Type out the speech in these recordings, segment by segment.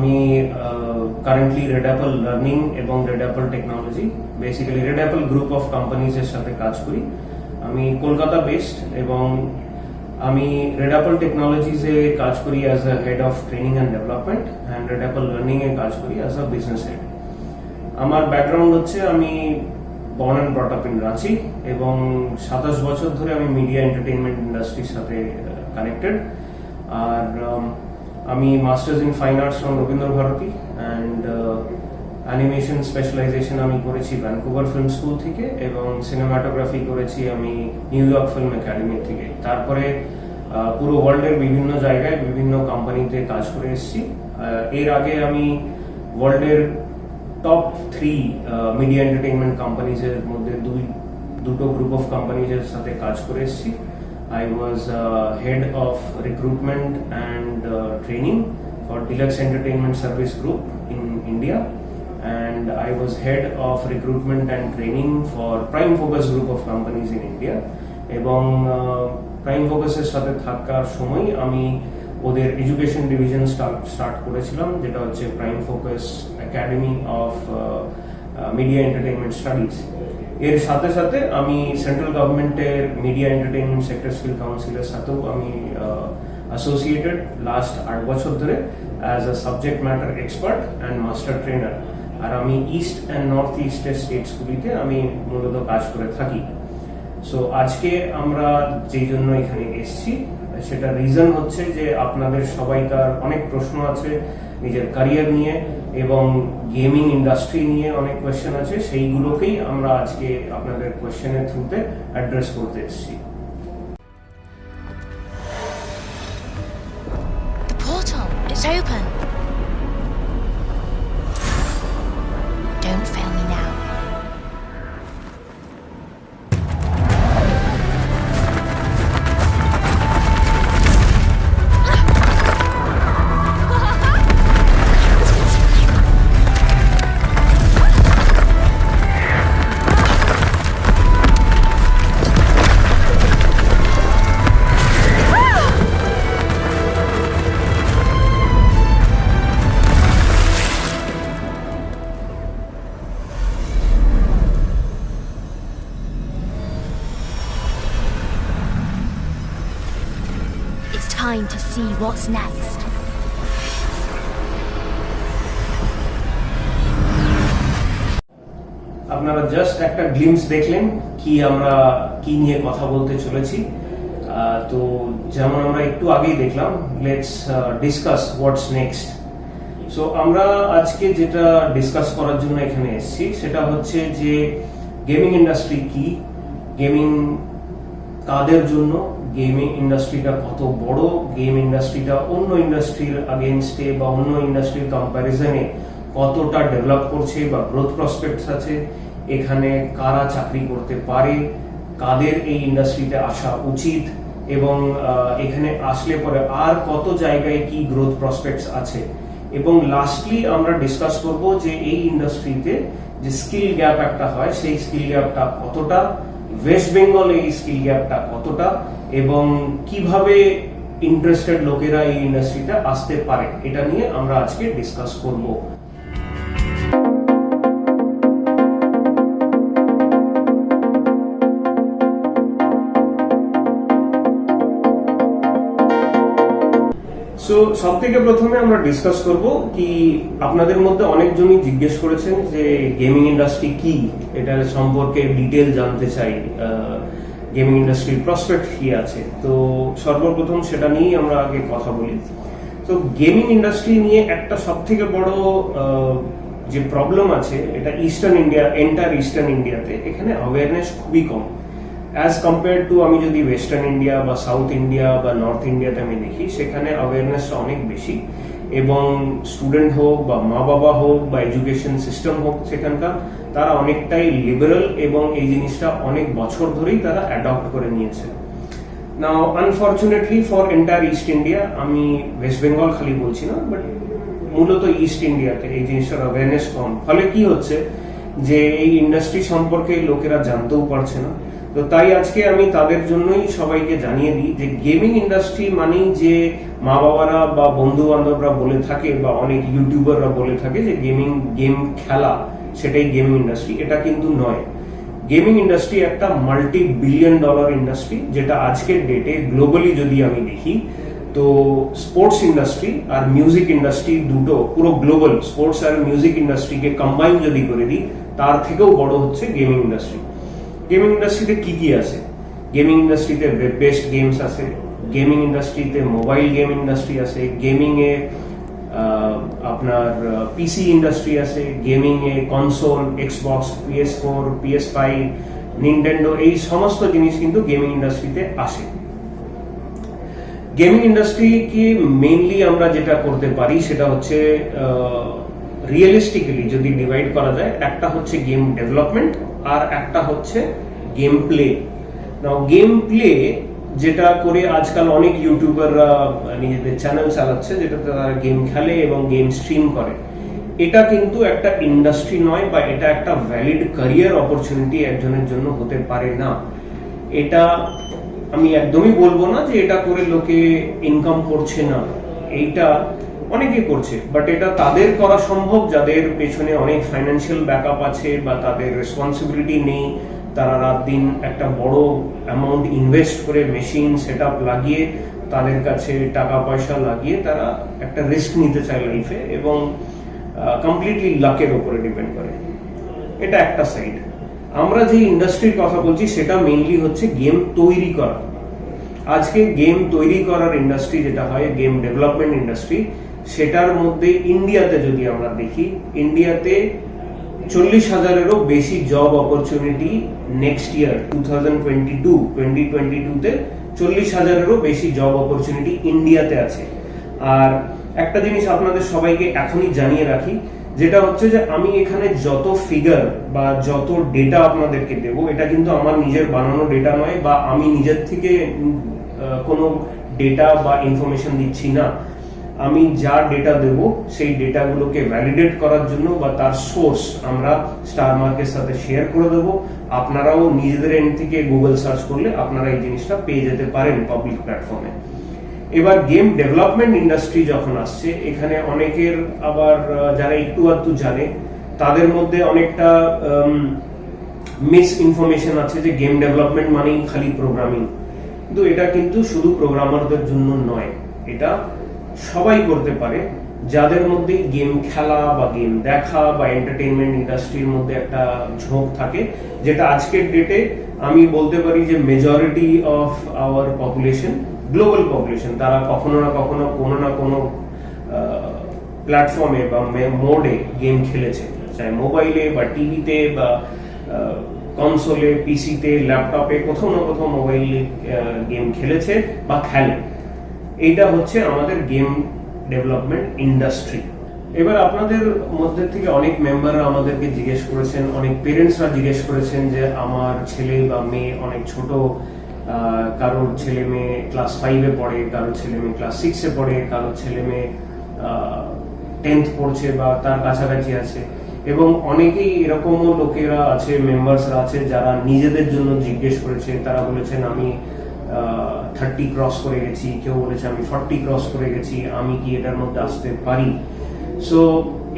আমি currently red apple learning এবং red apple technology, basically red apple group of কোম্পানিজের সাথে কাজ করি। আমি কলকাতা বেসড এবং আমি রেড অ্যাপল টেকনোলজিজে কাজ করি as a head of training and development, and red apple learning এ কাজ করি অ্যাজ আ বিজনেস হেড। আমার ব্যাকগ্রাউন্ড হচ্ছে আমি born and brought up in Ranchi এবং 27 বছর ধরে আমি মিডিয়া এন্টারটেইনমেন্ট ইন্ডাস্ট্রির সাথে কানেক্টেড। আর আমি masters in fine arts from Rabindra Bharati and animation specialisation আমি করেছি ভ্যানকুভার ফিল্ম স্কুল থেকে, এবং সিনেমাটোগ্রাফি করেছি আমি নিউ ইয়র্ক ফিল্ম একাডেমি থেকে। তারপরে পুরো ওয়ার্ল্ডের বিভিন্ন জায়গায় বিভিন্ন কোম্পানিতে কাজ করে এসেছি। এর আগে আমি ওয়ার্ল্ডের টপ 3 মিডিয়া এন্টারটেইনমেন্ট কোম্পানিজের মধ্যে দুটো গ্রুপ অফ কোম্পানিজের সাথে কাজ করে এসেছি। I was head of recruitment and training for Deluxe Entertainment Service Group in India, and I was head of recruitment and training for Prime Focus Group of companies in India. এবং Prime Focus এর সাথে থাকার সময় আমি ওদের education division start করেছিলাম, যেটা হচ্ছে prime focus academy of media entertainment studies. এর সাথে সাথে আমি সেন্ট্রাল গভর্নমেন্টের মিডিয়া এন্টারটেইনমেন্ট সেক্টর স্কিল কাউন্সিলের সাথেও আমি অ্যাসোসিয়েটেড লাস্ট 8 বছর ধরে as a subject matter expert and master trainer. আর আমি ইস্ট অ্যান্ড নর্থ ইস্টের স্টেটসগুলিতে আমি মূলত কাজ করে থাকি। সো আজকে আমরা যেই জন্য এখানে এসেছি সেটা রিজন হচ্ছে যে আপনাদের সবাইকার অনেক প্রশ্ন আছে নিজের ক্যারিয়ার নিয়ে এবং গেমিং ইন্ডাস্ট্রি নিয়ে অনেক কোয়েশ্চেন আছে, সেইগুলোকেই আমরা আজকে আপনাদের কোয়েশ্চেনের থ্রুতে অ্যাড্রেস করতে এসেছি। The portal, it's open. Don't fail me now. Time to see what's next. আপনারা জাস্ট একটা গ্লিমস দেখলেন আমরা কি নিয়ে কথা বলতে চলেছি। তো যেমন আমরা একটু আগেই দেখলাম, let's discuss what's next. So আমরা আজকে যেটা ডিসকাস করার জন্য এখানে এসেছি সেটা হচ্ছে যে গেমিং ইন্ডাস্ট্রি কি, গেমিং কাদের জন্য, গেমিং ইন্ডাস্ট্রিটা কত বড়, গেম ইন্ডাস্ট্রিটা অন্য ইন্ডাস্ট্রির আগেনস্টে বা অন্য ইন্ডাস্ট্রির কম্প্যারিজনে কতটা ডেভেলপ করছে বা গ্রোথ প্রসপেক্টস আছে, এখানে কারা চাকরি করতে পারে, কাদের এই ইন্ডাস্ট্রিতে আসা উচিত, এবং এখানে আসলে পরে আর কত জায়গায় কি গ্রোথ প্রসপেক্টস আছে, এবং লাস্টলি আমরা ডিসকাস করব যে এই ইন্ডাস্ট্রিতে যে স্কিল গ্যাপ একটা হয় সেই স্কিল গ্যাপটা কতটা, ওয়েস্ট বেঙ্গল এই স্কিল গ্যাপটা কতটা, এবং কিভাবে ইন্টারেস্টেড লোকেরা এই ইন্ডাস্ট্রিতে আসতে পারে, এটা নিয়ে আমরা আজকে ডিসকাস করব। সো সব থেকে প্রথমে আমরা ডিসকাস করব কি আপনাদের মধ্যে অনেকজনই জিজ্ঞেস করেছেন যে গেমিং ইন্ডাস্ট্রি কি, এটার সম্পর্কে ডিটেল জানতে চাই, গেমিং ইন্ডাস্ট্রির প্রসপেক্ট কি আছে। তো সর্বপ্রথম সেটা নিয়েই আমরা আগে কথা বলি। তো গেমিং ইন্ডাস্ট্রি নিয়ে একটা সব থেকে বড় যে প্রবলেম আছে, এটা ইস্টার্ন ইন্ডিয়া, এন্টার ইস্টার্ন ইন্ডিয়াতে এখানে অ্যাওয়ারনেস খুবই কম অ্যাজ কম্পেয়ার টু আমি যদি ওয়েস্টার্ন ইন্ডিয়া বা সাউথ ইন্ডিয়া বা নর্থ ইন্ডিয়াতে আমি দেখি, সেখানে অ্যাওয়ারনেসটা অনেক বেশি, এবং স্টুডেন্ট হোক বা মা বাবা হোক বা এডুকেশন সিস্টেম হোক সেখানকার, তারা অনেকটাই লিবারেল এবং এই জিনিসটা অনেক বছর ধরেই তারা অ্যাডপ্ট করে নিয়েছে। Now unfortunately for entire east India, আমি ওয়েস্ট বেঙ্গল খালি বলছি না, বাট মূলত ইস্ট ইন্ডিয়াতে এই জিনিসটার অ্যাওয়ারনেস কম। ফলে কি হচ্ছে যে এই ইন্ডাস্ট্রি সম্পর্কে লোকেরা জানতেও পারছে না, তো তাই আজকে আমি তাদের জন্যই সবাইকে জানিয়ে দিই যে গেমিং ইন্ডাস্ট্রি মানেই যে মা বাবারা বা বন্ধু বান্ধবরা বলে থাকে বা অনেক ইউটিউবাররা বলে থাকে যে গেম খেলা সেটাই গেমিং ইন্ডাস্ট্রি, এটা কিন্তু নয়। গেমিং ইন্ডাস্ট্রি একটা $multi-billion ইন্ডাস্ট্রি, যেটা আজকের ডেটে গ্লোবালি যদি আমি দেখি তো স্পোর্টস ইন্ডাস্ট্রি আর মিউজিক ইন্ডাস্ট্রি দুটো পুরো গ্লোবাল স্পোর্টস আর মিউজিক ইন্ডাস্ট্রিকে কম্বাইন যদি করে দিই তার থেকেও বড় হচ্ছে গেমিং ইন্ডাস্ট্রি। গেমিং ইন্ডাস্ট্রিতে কি আছে? গেমিং ইন্ডাস্ট্রিতে ওয়েব বেসড গেমস আছে, গেমিং ইন্ডাস্ট্রিতে মোবাইল গেম ইন্ডাস্ট্রি আছে, গেমিং এ আপনার পিসি ইন্ডাস্ট্রি আছে, গেমিং এ console, Xbox, PS4, PS5, Nintendo, এই সমস্ত জিনিস কিন্তু গেমিং ইন্ডাস্ট্রিতে আসে। গেমিং ইন্ডাস্ট্রিকে মেইনলি আমরা যেটা করতে পারি সেটা হচ্ছে রিয়েলিস্টিক্যালি যদি ডিভাইড করা যায়, একটা হচ্ছে গেম ডেভেলপমেন্ট আর একটা হচ্ছে গেম প্লে। নাও গেম প্লে যেটা করে আজকাল অনেক ইউটিউবাররা নিজেদের চ্যানেল চালাচ্ছে যেটাতে তারা গেম খেলে এবং গেম স্ট্রিম করে, এটা কিন্তু একটা ইন্ডাস্ট্রি নয় বা এটা একটা ভ্যালিড ক্যারিয়ার অপরচুনিটি একজনের জন্য হতে পারে না। এটা আমি একদমই বলবো না যে এটা করে লোকে ইনকাম করছে না, এইটা অনেকে করছে, বাট এটা তাদের করা সম্ভব যাদের পেছনে অনেক ফাইন্যান্সিয়াল ব্যাকআপ আছে বা তাদের রেসপন্সিবিলিটি নেই, তারা রাত দিন একটা বড় অ্যামাউন্ট ইনভেস্ট করে মেশিন সেটআপ লাগিয়ে তাদের কাছে টাকা পয়সা লাগিয়ে তারা একটা রিস্ক নিতে চায় লাইফে এবং কমপ্লিটলি লাকের উপরে ডিপেন্ড করে। এটা একটা সাইড। আমরা যে ইন্ডাস্ট্রির কথা বলছি সেটা মেইনলি হচ্ছে গেম তৈরি করা। আজকে গেম তৈরি করার ইন্ডাস্ট্রি যেটা হয় গেম ডেভেলপমেন্ট ইন্ডাস্ট্রি, সেটার মধ্যে ইন্ডিয়াতে যদি আমরা দেখি, ইন্ডিয়াতে 40,000-এরও বেশি জব অপরচুনিটি নেক্সট ইয়ার 2022-2022-তে 40,000-এরও বেশি জব অপরচুনিটি ইন্ডিয়াতে আছে। আর একটা জিনিস আপনাদের সবাইকে এখনই জানিয়ে রাখি, যেটা হচ্ছে যে আমি এখানে যত ফিগার বা যত ডেটা আপনাদেরকে দেব, এটা কিন্তু আমার নিজের বানানো ডেটা নয় বা আমি নিজের থেকে কোনো ডেটা বা ইনফরমেশন দিচ্ছি না। আমি যা ডেটা দেব সেই ডেটাগুলোকে ভ্যালিডেট করার জন্য বা তার সোর্স আমরা স্টার মার্কের সাথে শেয়ার করে দেব। আপনারাও নিজেদের এন্ড থেকে গুগল সার্চ করলে আপনারা এই জিনিসটা পেয়ে যেতে পারেন পাবলিক প্ল্যাটফর্মে। এবার গেম ডেভেলপমেন্ট ইন্ডাস্ট্রি যখন আসছে, এখানে অনেকের আবার যারা একটু আধটু জানে তাদের মধ্যে অনেকটা মিস ইনফরমেশন আছে যে গেম ডেভেলপমেন্ট মানেই খালি প্রোগ্রামিং, কিন্তু এটা কিন্তু শুধু প্রোগ্রামারদের জন্য নয়, এটা সবাই করতে পারে যাদের মধ্যে গেম খেলা বা গেম দেখা বা এন্টারটেইনমেন্ট ইন্ডাস্ট্রির মধ্যে একটা ঝোঁক থাকে, যেটা আজকের ডেটে আমি বলতে পারি যে majority of our population, global population, তারা কখনো না কখনো কোনো না কোনো প্ল্যাটফর্মে বা মোডে গেম খেলেছে, চাই মোবাইলে বা টিভিতে বা কনসোলে, পিসিতে, ল্যাপটপে, কোথাও না কোথাও মোবাইলে গেম খেলেছে বা খেলে। এইটা হচ্ছে আমাদের গেম ডেভেলপমেন্ট ইন্ডাস্ট্রি। এবার আপনাদের মধ্যে থেকে অনেক মেম্বাররা আমাদেরকে জিজ্ঞেস করেছেন, অনেক পেরেন্টসরা জিজ্ঞেস করেছেন যে আমার ছেলে বা মেয়ে অনেক ছোট, কারোর ছেলে মেয়ে ক্লাস 5-এ পড়ে, কারোর ছেলে মেয়ে ক্লাস 6-এ পড়ে, কারোর ছেলে মেয়ে 10th পড়ছে বা তার কাছাকাছি আছে, এবং অনেকেই এরকমও লোকেরা আছে, মেম্বার্সরা আছে যারা নিজেদের জন্য জিজ্ঞেস করেছে। তারা বলেছেন আমি 30 ক্রস করে গেছি, কেউ বলেছে আমি 40 ক্রস করে গেছি, আমি কি এটার মধ্যে আসতে পারি? সো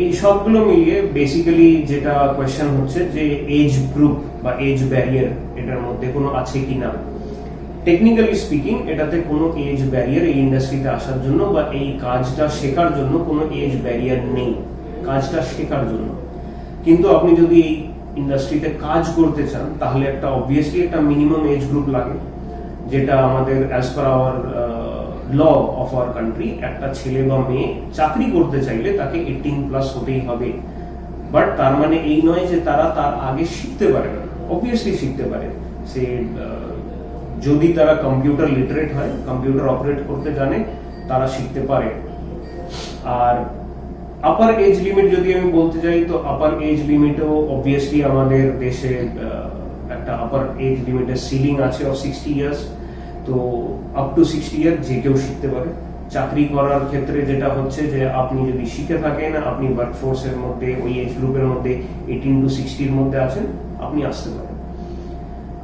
এই সবগুলো মিলিয়ে বেসিক্যালি যেটা কোয়েশ্চেন হচ্ছে যে এজ গ্রুপ বা এজ ব্যারিয়ার এটার মধ্যে কোনো আছে কিনা। টেকনিক্যালি স্পিকিং এটাতে কোনো এজ ব্যারিয়ার এই ইন্ডাস্ট্রিতে আসার জন্য বা এই কাজটা শেখার জন্য কোনো এজ ব্যারিয়ার নেই, কাজটা শেখার জন্য। কিন্তু আপনি যদি এই ইন্ডাস্ট্রিতে কাজ করতে চান তাহলে একটা অবভিয়াসলি একটা মিনিমাম এজ গ্রুপ লাগে, যেটা আমাদের as per our law of our country, একটা ছেলে বা মেয়ে চাকরি করতে চাইলে তাকে 18+ হতেই হবে। বাট তার মানে এই নয় যে তারা তার আগে শিখতে পারে না, অবভিয়াসলি শিখতে পারে। সে যদি তারা কম্পিউটার লিটারেট হয়, কম্পিউটার অপারেট করতে জানে, তারা শিখতে পারে। আর আপার এজ লিমিট যদি আমি বলতে চাই, তো আপার এজ লিমিটও অবভিয়াসলি আমাদের দেশে একটা আপার এজ লিমিটের সিলিং আছে অফ 60 ইয়ার্স। তো আপ টু 60 ইয়ার যে কেউ শিখতে পারে। চাকরি করার ক্ষেত্রে যেটা হচ্ছে যে আপনি যদি শিখে থাকেন, আপনি ওয়ার্কফোর্সের মধ্যে ওই এজ গ্রুপের মধ্যে 18 to 60-র মধ্যে আছেন, আপনি আসতে পারেন।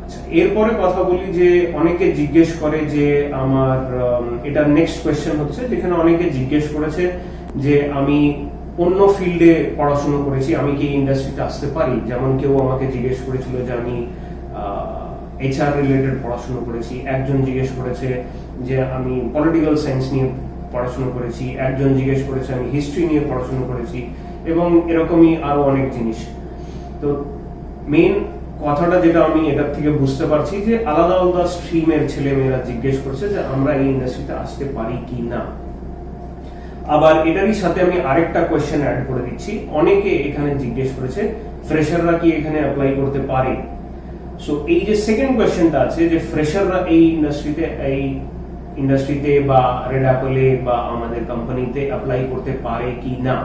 আচ্ছা, এরপরে কথা বলি যে অনেকে জিজ্ঞেস করে যে আমার এটা নেক্সট কোয়েশ্চেন হচ্ছে, যেখানে অনেকে জিজ্ঞেস করেছে যে আমি অন্য ফিল্ডে পড়াশোনা করেছি, আমি কি ইন্ডাস্ট্রিতে আসতে পারি? যেমন কেউ আমাকে জিজ্ঞেস করেছিল যে আমি HR রিলেটেড পড়াশোনা করেছি, একজন জিজ্ঞেস করেছে যে আমি পলিটিক্যাল সায়েন্স নিয়ে পড়াশোনা করেছি, একজন জিজ্ঞেস করেছে আমি হিস্ট্রি নিয়ে পড়াশোনা করেছি, এবং এরকমই আরো অনেক জিনিস। তো মেইন কথাটা যেটা আমি এটার থেকে বুঝতে পারছি যে আলাদা আলাদা স্ট্রিমের ছেলেমেয়েরা জিজ্ঞেস করছে যে আমরা এই ইন্ডাস্ট্রিতে আসতে পারি কি না। আবার এটারই সাথে আমি আরেকটা কোয়েশ্চেন অ্যাড করে দিচ্ছি, অনেকে এখানে জিজ্ঞেস করেছে ফ্রেশাররা কি এখানে অ্যাপ্লাই করতে পারে। সো এই যে সেকেন্ড কোয়েশ্চেনটা আছে যে ফ্রেশাররা এই ইন্ডাস্ট্রিতে বা রেড অ্যাপলে বা আমাদের কোম্পানিতে অ্যাপ্লাই করতে পারে কি না,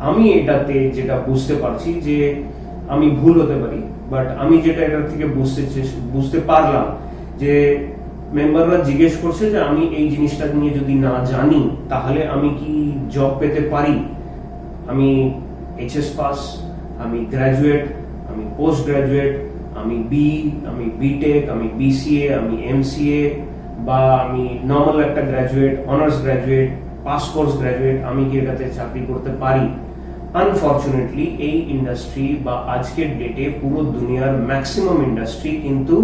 আমি এটাতে যেটা বুঝতে পারছি যে আমি ভুল হতে পারি, বাট আমি যেটা এটার থেকে বুঝতে পারলাম যে মেম্বাররা জিজ্ঞেস করছে যে আমি এই জিনিসটা নিয়ে যদি না জানি তাহলে আমি কি জব পেতে পারি। আমি HS পাস, আমি গ্রাজুয়েট, আমি পোস্ট গ্রাজুয়েট, আমি আমি বিটেক, আমি BCA, আমি MCA, বা আমি নর্মাল একটা graduate, honours graduate, pass course graduate, আমি কি এটাতে চাকরি করতে পারি? আনফরচুনেটলি এই ইন্ডাস্ট্রি বা আজকের ডেটে পুরো দুনিয়ার ম্যাক্সিমাম ইন্ডাস্ট্রি কিন্তু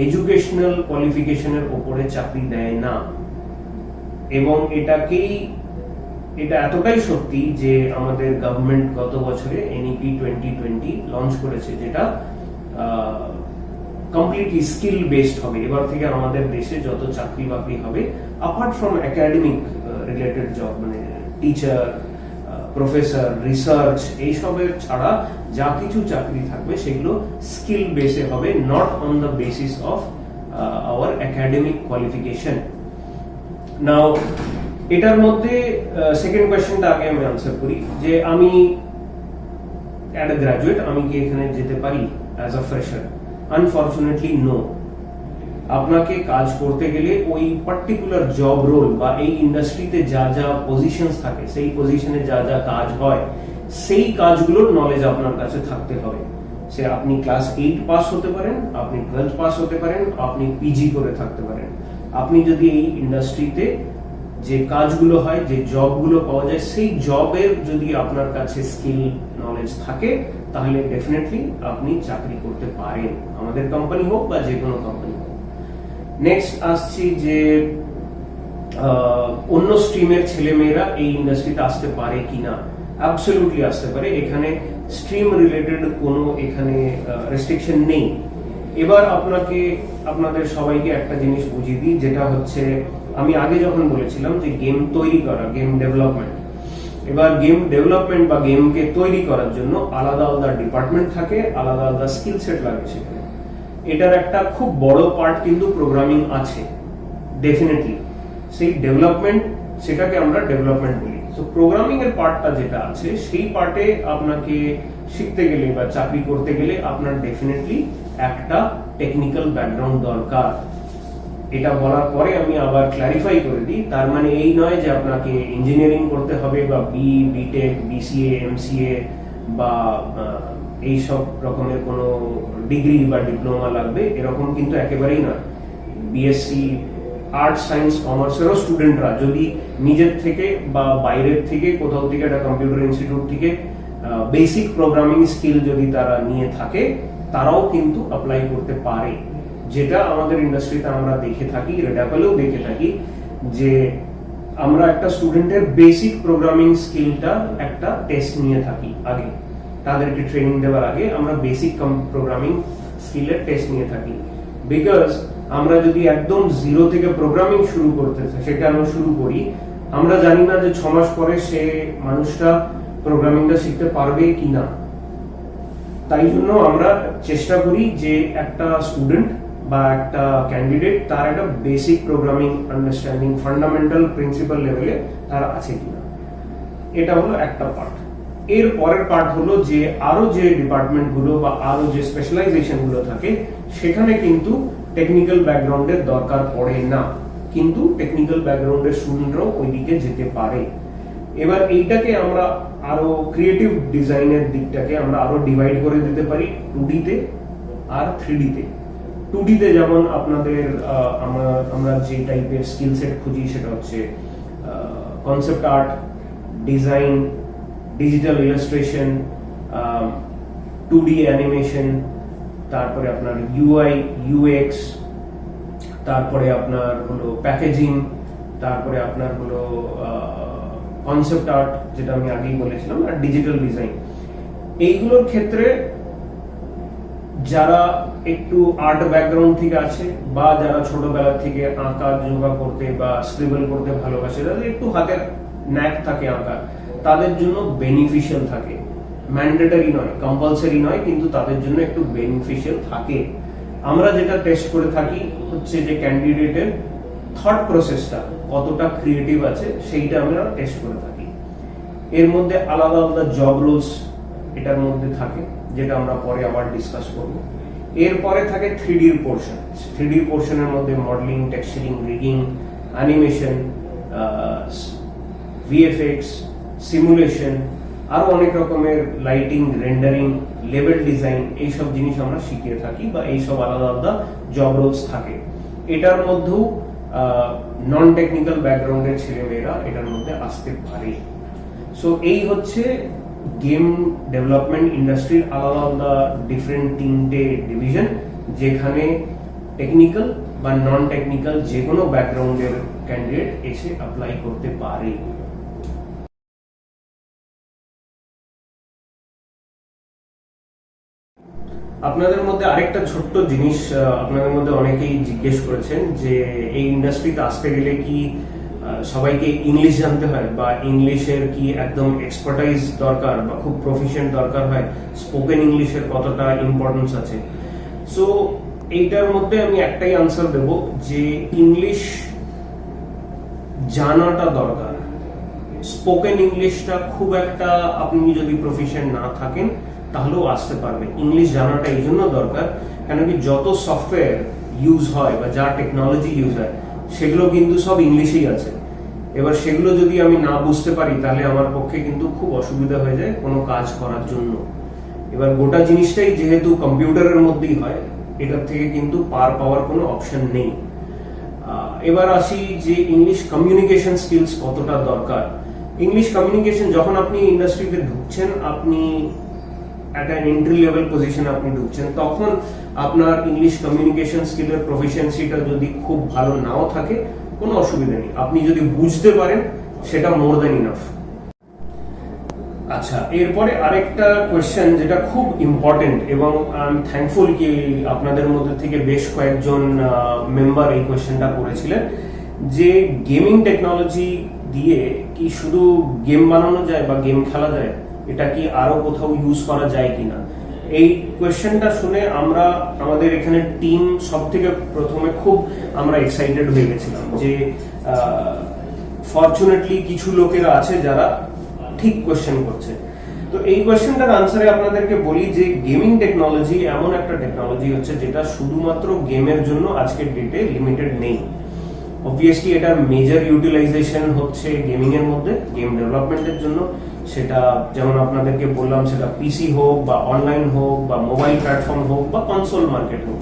এডুকেশনাল কোয়ালিফিকেশনের উপরে চাকরি দেয় না। এবং এটা এতটাই সত্যি যে আমাদের গভর্নমেন্ট গত বছরে NEP 2020 লঞ্চ করেছে, যেটা কমপ্লিটলি স্কিল বেসড হবে। এবার থেকে আমাদের দেশে যত চাকরি বাকরি হবে apart from academic related job, মানে টিচার, প্রফেসর, রিসার্চ, এইসবের ছাড়া যা কিছু চাকরি থাকবে সেগুলো স্কিল বেসে হবে, not on the basis of our academic qualification. Now এটার মধ্যে সেকেন্ড কোয়েশ্চেনটা আগে আমি আনসার করি যে আমি অ্যাজ আ গ্রাজুয়েট আমি কি এখানে যেতে পারি as a fresher? Unfortunately no. আপনাকে কাজ করতে গেলে ওই পার্টিকুলার জব রোল বা এই ইন্ডাস্ট্রিতে যা যা পজিশনস থাকে, সেই পজিশনে যা যা কাজ হয়, সেই কাজগুলোর নলেজ আপনার কাছে থাকতে হবে। সে আপনি ক্লাস 8 পাস হতে পারেন, আপনি 12 পাস হতে পারেন, আপনি PG করে থাকতে পারেন। আপনি যদি এই ইন্ডাস্ট্রিতে যে কাজগুলো হয়, যে জবগুলো পাওয়া যায়, সেই জবের যদি আপনার কাছে স্কিল নলেজ থাকে তাহলে ডেফিনেটলি আপনি চাকরি করতে পারেন, আমাদের কোম্পানি হোক বা যে কোনো কোম্পানি হোক। নেক্সট আসছি যে অন্য স্ট্রিমের ছেলেমেয়েরা এই ইন্ডাস্ট্রিতে আসতে পারে কিনা। অ্যাবসলিউটলি আসতে পারে, এখানে স্ট্রিম রিলেটেড কোনো এখানে রেস্ট্রিকশন নেই। এবার আপনাদের সবাইকে একটা জিনিস বুঝিয়ে দিই, যেটা হচ্ছে আমি আগে যখন বলেছিলাম যে গেম তৈরি করা, গেম ডেভেলপমেন্ট। এবার গেম ডেভেলপমেন্ট বা গেমকে তৈরি করার জন্য আলাদা আলাদা ডিপার্টমেন্ট থাকে, আলাদা আলাদা স্কিল সেট লাগে সেখানে। এটার একটা খুব বড় পার্ট কিন্তু প্রোগ্রামিং আছে ডেফিনেটলি। সেই ডেভেলপমেন্ট, সেটাকে আমরা ডেভেলপমেন্ট বলি। সো প্রোগ্রামিং এর পার্টটা যেটা আছে, সেই পার্টে আপনাকে শিখতে গেলে বা চাকরি করতে গেলে আপনার ডেফিনেটলি একটা টেকনিক্যাল ব্যাকগ্রাউন্ড দরকার। এটা বলার পরে আমি আবার ক্ল্যারিফাই করে দিই, তার মানে এই নয় যে আপনাকে ইঞ্জিনিয়ারিং করতে হবে বা বিটেক, BCA, MCA বা এই সব রকমের কোনো ডিগ্রি বা ডিপ্লোমা লাগবে, এরকম কিন্তু একেবারেই নয়। BSc আর্টস, সায়েন্স, কমার্সেরও স্টুডেন্টরা যদি নিজের থেকে বা বাইরের থেকে কোথাও থেকে একটা কম্পিউটার ইনস্টিটিউট থেকে বেসিক প্রোগ্রামিং স্কিল যদি তারা নিয়ে থাকে, তারাও কিন্তু অ্যাপ্লাই করতে পারে। যেটা আমাদের ইন্ডাস্ট্রিতে আমরা দেখে থাকি, রেড অ্যাপেলেও দেখে থাকি, যে আমরা একটা স্টুডেন্টের বেসিক প্রোগ্রামিং স্কিলটা একটা টেস্ট নিয়ে থাকি আগে, তাদেরকে ট্রেনিং দেওয়ার আগে আমরা বেসিক প্রোগ্রামিং স্কিলের টেস্ট নিয়ে থাকি। বিকজ আমরা যদি একদম জিরো থেকে প্রোগ্রামিং শুরু করি, আমরা জানি না যে 6 মাস পরে সে মানুষটা প্রোগ্রামিংটা শিখতে পারবে কিনা। তাই জন্য আমরা চেষ্টা করি যে একটা স্টুডেন্ট বা একটা ক্যান্ডিডেট তার একটা basic programming understanding, fundamental principal লেভেলে তার আছে কিনা। এটা হলো একটা পার্ট। এর পরের পার্ট হলো যে আরো যে ডিপার্টমেন্ট গুলো বা আরো যে স্পেশালাইজেশন গুলো থাকে, সেখানে কিন্তু টেকনিক্যাল ব্যাকগ্রাউন্ডের দরকার পড়ে না, কিন্তু টেকনিক্যাল ব্যাকগ্রাউন্ডের স্টুডেন্টরাও ওইদিকে যেতে পারে। এবার এইটাকে আমরা আরো ক্রিয়েটিভ ডিজাইনের দিকটাকে আমরা আরো ডিভাইড করে দিতে পারি 2D তে আর 3D তে। 2D তে যেমন আপনাদের আমরা যে টাইপের স্কিল সেট খুঁজি সেটা হচ্ছে concept art, design, digital illustration, 2D animation, তারপরে আপনার UI UX, তারপরে আপনার হলো প্যাকেজিং, তারপরে আপনার হলো কনসেপ্ট আর্ট যেটা আমি আগেই বলেছিলাম, আর ডিজিটাল ডিজাইন। এইগুলোর ক্ষেত্রে যারা একটু আর্ট ব্যাকগ্রাউন্ড থেকে আছে বা যারা ছোটবেলা থেকে আঁকা যোগা করতে বা স্ক্রিবল করতে ভালোবাসে, তাদের একটু হাতের ন্যাক থাকে আঁকা, তাদের জন্য বেনিফিশিয়াল থাকে। ম্যান্ডেটরি নয়, কম্পালসারি নয়, কিন্তু তাদের জন্য একটু বেনিফিশিয়াল থাকে। আমরা যেটা টেস্ট করে থাকি হচ্ছে যে ক্যান্ডিডেটের থট প্রসেসটা কতটা ক্রিয়েটিভ আছে সেইটা আমরা টেস্ট করে থাকি। এর মধ্যে আলাদা আলাদা জব রোলস এটার মধ্যে থাকে, যেটা আমরা পরে আবার ডিসকাস করব। এরপরে থাকে 3D পোর্শন। 3D পোর্শনের মধ্যে modelling, texturing, rigging, animation, VFX, simulation, আরো অনেক রকমের লাইটিং, রেন্ডারিং, লেভেল ডিজাইন, এইসব জিনিস আমরা শিখিয়ে থাকি বা এইসব আলাদা আলাদা জব রোলস থাকে। এটার মধ্যেও নন টেকনিক্যাল ব্যাকগ্রাউন্ডের ছেলেমেয়েরা এটার মধ্যে আসতে পারে। সো এই হচ্ছে গেম ডেভেলপমেন্ট ইন্ডাস্ট্রির আলাদা আলাদা ডিফারেন্ট 3টে ডিভিশন, যেখানে টেকনিক্যাল বা নন টেকনিক্যাল যে কোনো ব্যাকগ্রাউন্ডের ক্যান্ডিডেট এসে অ্যাপ্লাই করতে পারে। আপনাদের মধ্যে আরেকটা ছোট্ট জিনিস আপনাদের মধ্যে অনেকেই জিজ্ঞেস করেছেন যে এই ইন্ডাস্ট্রিতে আসতে গেলে কি সবাইকে ইংলিশ জানতে হয় বা ইংলিশের কি একদম এক্সপার্টাইজ দরকার বা খুব প্রফিশিয়েন্ট দরকার হয়, স্পোকেন ইংলিশের কতটা ইম্পর্টেন্স আছে। সো এইটার মধ্যে আমি একটাই আনসার দেব যে ইংলিশ জানাটা দরকার। স্পোকেন ইংলিশটা খুব একটা আপনি যদি প্রফিশিয়েন্ট না থাকেন তাহলেও আসতে পারবে। ইংলিশ জানাটা এই জন্য দরকার কেন কি যত সফটওয়্যার ইউজ হয় বা যা টেকনোলজি ইউজ হয় সেগুলো কিন্তু সব ইংলিশেই আছে। এবার সেগুলো যদি আমি না বুঝতে পারি তাহলে আমার পক্ষে কিন্তু খুব অসুবিধা হয়ে যায় কোনো কাজ করার জন্য। এবার গোটা জিনিসটাই যেহেতু কম্পিউটারের মধ্যেই হয়, এটার থেকে কিন্তু পার পাওয়ার কোনো অপশন নেই। এবার আসি যে ইংলিশ কমিউনিকেশন স্কিলস কতটা দরকার। ইংলিশ কমিউনিকেশন যখন আপনি ইন্ডাস্ট্রিতে ঢুকছেন, আপনি একটা এন্ট্রি লেভেল পজিশনে আপনি ঢুকছেন, তখন আপনার ইংলিশ কমিউনিকেশন স্কিলের প্রফিসিয়েন্সিটা যদি খুব ভালো নাও থাকে কোনো অসুবিধা নেই, আপনি যদি বুঝতে পারেন সেটা মোর দ্যান ইনাফ। আচ্ছা, এরপরে আরেকটা কোয়েশ্চেন যেটা খুব ইম্পর্টেন্ট এবং আমি থ্যাঙ্কফুল কি আপনাদের মধ্যে থেকে বেশ কয়েকজন মেম্বার এই কোয়েশ্চেনটা করেছিলেন যে গেমিং টেকনোলজি দিয়ে কি শুধু গেম বানানো যায় বা গেম খেলা যায়, এটা কি আরো কোথাও ইউজ করা যায় কিনা। এই কোয়েশ্চেনটা শুনে আমরা আমাদের এখানে টিম সব থেকে প্রথমে খুব আমরা এক্সাইটেড হয়ে গেছিলাম যে ফরচুনেটলি কিছু লোকেরা আছে যারা ঠিক কোয়েশ্চেন করছে। তো এই কোয়েশ্চেনটার আনসারে আপনাদেরকে বলি যে গেমিং টেকনোলজি এমন একটা টেকনোলজি হচ্ছে যেটা শুধুমাত্র গেমের জন্য আজকের ডেটে লিমিটেড নেই। অবভিয়াসলি এটার মেজর ইউটিলাইজেশন হচ্ছে গেমিং এর মধ্যে, গেম ডেভেলপমেন্টের জন্য। সেটা যেমন আপনাদেরকে বললাম, সেটা পিসি হোক বা অনলাইন হোক বা মোবাইল প্ল্যাটফর্ম হোক বা কনসোল মার্কেট হোক।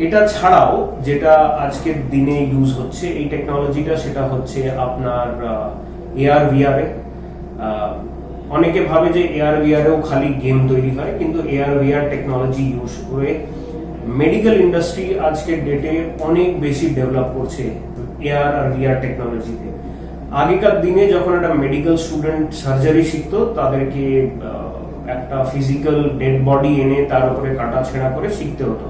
এটা ছাড়াও যেটা আজকের দিনে ইউজ হচ্ছে এই টেকনোলজিটা, সেটা হচ্ছে আপনার AR VR এ। অনেকে ভাবে যে AR VR এও খালি গেম তৈরি হয়, কিন্তু AR VR টেকনোলজি ইউজ করে মেডিকেল ইন্ডাস্ট্রি আজকের ডেটে অনেক বেশি ডেভেলপ করছে AR আর VR টেকনোলজিতে। আগেকার দিনে যখন একটা মেডিকেল স্টুডেন্ট সার্জারি শিখতো, তাদেরকে একটা ফিজিক্যাল ডেড বডি এনে তার উপরে কাটা ছেঁড়া করে শিখতে হতো।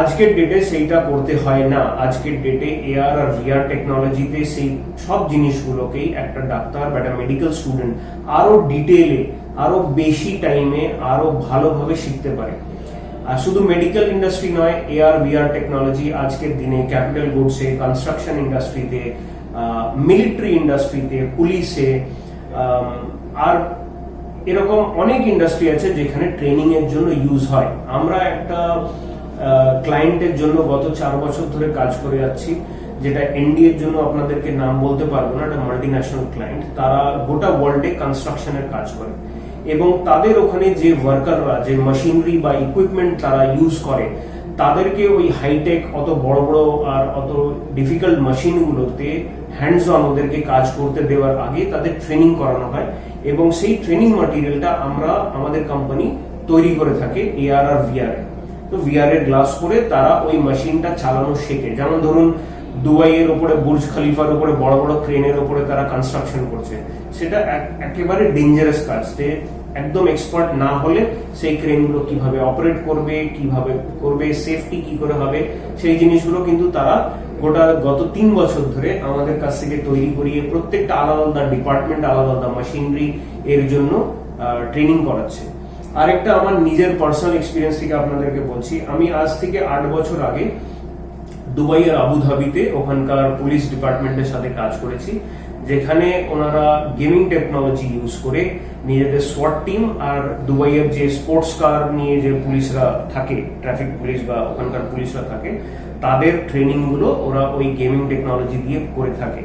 আজকের ডেটে সেইটা করতে হয় না। আজকের ডেটে AR আর VR টেকনোলজিতে সেই সব জিনিসগুলোকেই একটা ডাক্তার বা একটা মেডিকেল স্টুডেন্ট আরো ডিটেইলে, আরো বেশি টাইমে, আরো ভালোভাবে শিখতে পারে। আর শুধু মেডিকেল ইন্ডাস্ট্রি নয়, AR VR টেকনোলজি আজকের দিনে ক্যাপিটাল গুডসে, কনস্ট্রাকশন ইন্ডাস্ট্রিতে, মিলিটারি ইন্ডাস্ট্রিতে, পুলিশে, আর এরকম অনেক ইন্ডাস্ট্রি আছে যেখানে ট্রেনিং এর জন্য ইউজ হয়। আমরা একটা ক্লায়েন্টের জন্য গত 4 বছর ধরে কাজ করে যাচ্ছি, যেটা NDA এর জন্য আপনাদেরকে নাম বলতে পারবো না, একটা মাল্টিন্যাশনাল ক্লায়েন্ট। তারা গোটা ওয়ার্ল্ডে কনস্ট্রাকশনের কাজ করে এবং তাদের ওখানে যে ওয়ার্কাররা, যে মেশিনারি বা ইকুইপমেন্ট তারা ইউজ করে, তাদেরকে ওই হাইটেক অত বড় বড় আর অত ডিফিকাল্ট মেশিনগুলোতে হ্যান্ডস অন ওদেরকে কাজ করতে দেওয়ার আগে তাদের ট্রেনিং করানো হয়, এবং সেই ট্রেনিং ম্যাটেরিয়ালটা আমরা আমাদের কোম্পানি তৈরি করে থাকে এআর আর ভিআর। তো ভিআর এর গ্লাস করে তারা ওই মেশিনটা চালানো শেখে। যেমন ধরুন দুবাইয়ের ওপরে বুর্জ খলিফার ওপরে বড় বড় ক্রেনের ওপরে তারা কনস্ট্রাকশন করছে, সেটা একেবারে ডেঞ্জারাস কাজ। একদম এক্সপার্ট না হলে সেই ক্রেনগুলো কিভাবে অপারেট করবে, কিভাবে করবে, সেফটি কি করে হবে, সেই জিনিসগুলো কিন্তু তারা গত 3 বছর ধরে আমাদের কাছ থেকে তৈরি করিয়ে প্রত্যেকটা আলাদা আলাদা ডিপার্টমেন্ট, আলাদা আলাদা মেশিনারি এর জন্য ট্রেনিং করাচ্ছে। আরেকটা আমার নিজের পার্সোনাল এক্সপিরিয়েন্স থেকে আপনাদেরকে বলছি, আমি আজ থেকে 8 বছর আগে দুবাইয়ের আবুধাবিতে ওখানকার পুলিশ ডিপার্টমেন্টের সাথে কাজ করেছি, যেখানে ওনারা গেমিং টেকনোলজি ইউজ করে নিজেদের সোয়াট টিম আর দুবাইয়ের যে স্পোর্টস কার নিয়ে যে পুলিশরা থাকে, ট্রাফিক পুলিশ বা ওখানকার পুলিশরা থাকে, তাদের ট্রেনিং গুলো ওরা ওই গেমিং টেকনোলজি দিয়ে করে থাকে।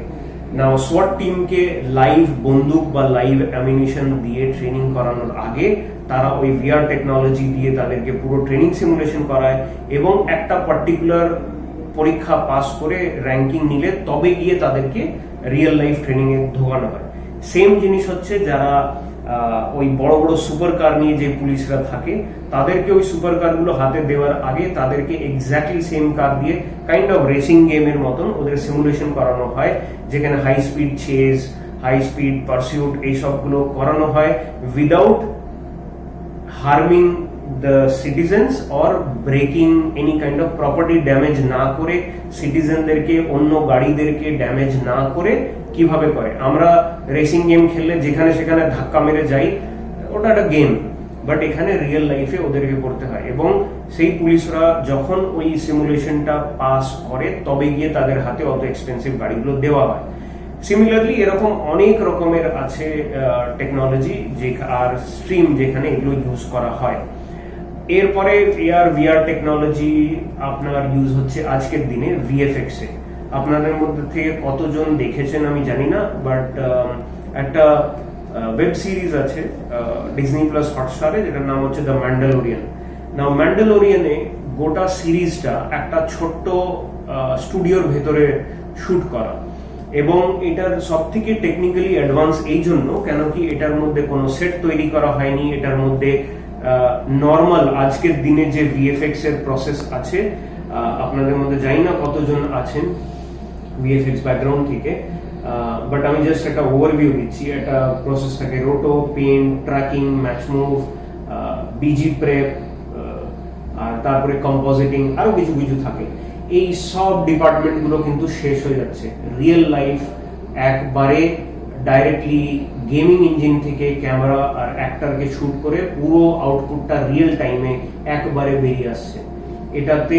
নাও সোয়াট টিমকে লাইভ বন্দুক বা লাইভ অ্যামিনিশন দিয়ে ট্রেনিং করানোর আগে তারা ওই ভিআর টেকনোলজি দিয়ে তাদেরকে পুরো ট্রেনিং সিমুলেশন করায়, এবং একটা পার্টিকুলার পরীক্ষা পাস করে র্যাঙ্কিং নিলে তবে গিয়ে তাদেরকে রিয়েল লাইফ ট্রেনিং এ ঢোকানো হয়। সেম জিনিস হচ্ছে যারা ওই বড় বড় সুপার কার নিয়ে যে পুলিশরা থাকে, তাদেরকে ওই সুপার কারগুলো হাতে দেওয়ার আগে তাদেরকে এক্স্যাক্টলি সেম কার দিয়ে কাইন্ড অফ রেসিং গেমের মতন ওদের সিমুলেশন করানো হয়, যেখানে high speed chase, high speed pursuit এইসবগুলো করানো হয় without harming the citizens or breaking any kind of property damage না করে, সিটিজেনদেরকে অন্য গাড়িদেরকে ড্যামেজ না করে কিভাবে করে। আমরা রেসিং গেম খেললে যেখানে সেখানে ধাক্কা মেরে যাই, ওটা একটা গেম, বাট এখানে রিয়েল লাইফে ওদেরকে করতে হয়, এবং সেই পুলিশরা যখন ওই সিমুলেশনটা পাস করে তবে গিয়ে তাদের হাতে অত এক্সপেন্সিভ গাড়িগুলো দেওয়া হয়। সিমিলারলি এরকম অনেক রকমের আছে টেকনোলজি আর স্ট্রিম যেখানে এগুলো ইউজ করা হয়। এরপরে এআর ভিআর টেকনোলজি আপনার ইউজ হচ্ছে আজকের দিনে ভিএফএক্স এ। আপনাদের মধ্যে থেকে কতজন দেখেছেন আমি জানি না, বাট একটা ওয়েব সিরিজ আছে ডিজনি প্লাস হটস্টারে, যেটার নাম হচ্ছে দ্য ম্যান্ডালোরিয়ান। নাও ম্যান্ডালোরিয়ানে গোটা সিরিজটা একটা ছোট্ট স্টুডিওর ভেতরে শুট করা, এবং এটার সব থেকে টেকনিক্যালি অ্যাডভান্স এই জন্য কেন কি এটার মধ্যে কোনো সেট তৈরি করা হয়নি। এটার মধ্যে নর্মাল আজকের দিনে যে ভিএফএক্স এর প্রসেস আছে, আপনাদের মধ্যে জানি না কতজন আছেন ভিএফএক্স ব্যাকগ্রাউন্ড থেকে, বাট আমি জাস্ট একটা ওভারভিউ দিচ্ছি। একটা প্রসেস থাকে roto, paint, tracking, match move, BG prep, আর তারপরে কম্পোজিটিং, আরো কিছু কিছু থাকে। এই সব ডিপার্টমেন্ট গুলো কিন্তু শেষ হয়ে যাচ্ছে। রিয়েল লাইফ একবারে ডাইরেক্টলি গেমিং ইঞ্জিন থেকে ক্যামেরা আর অ্যাক্টরকে শুট করে পুরো আউটপুটটা রিয়েল টাইমে একবারে বেরিয়ে আসছে। এটাতে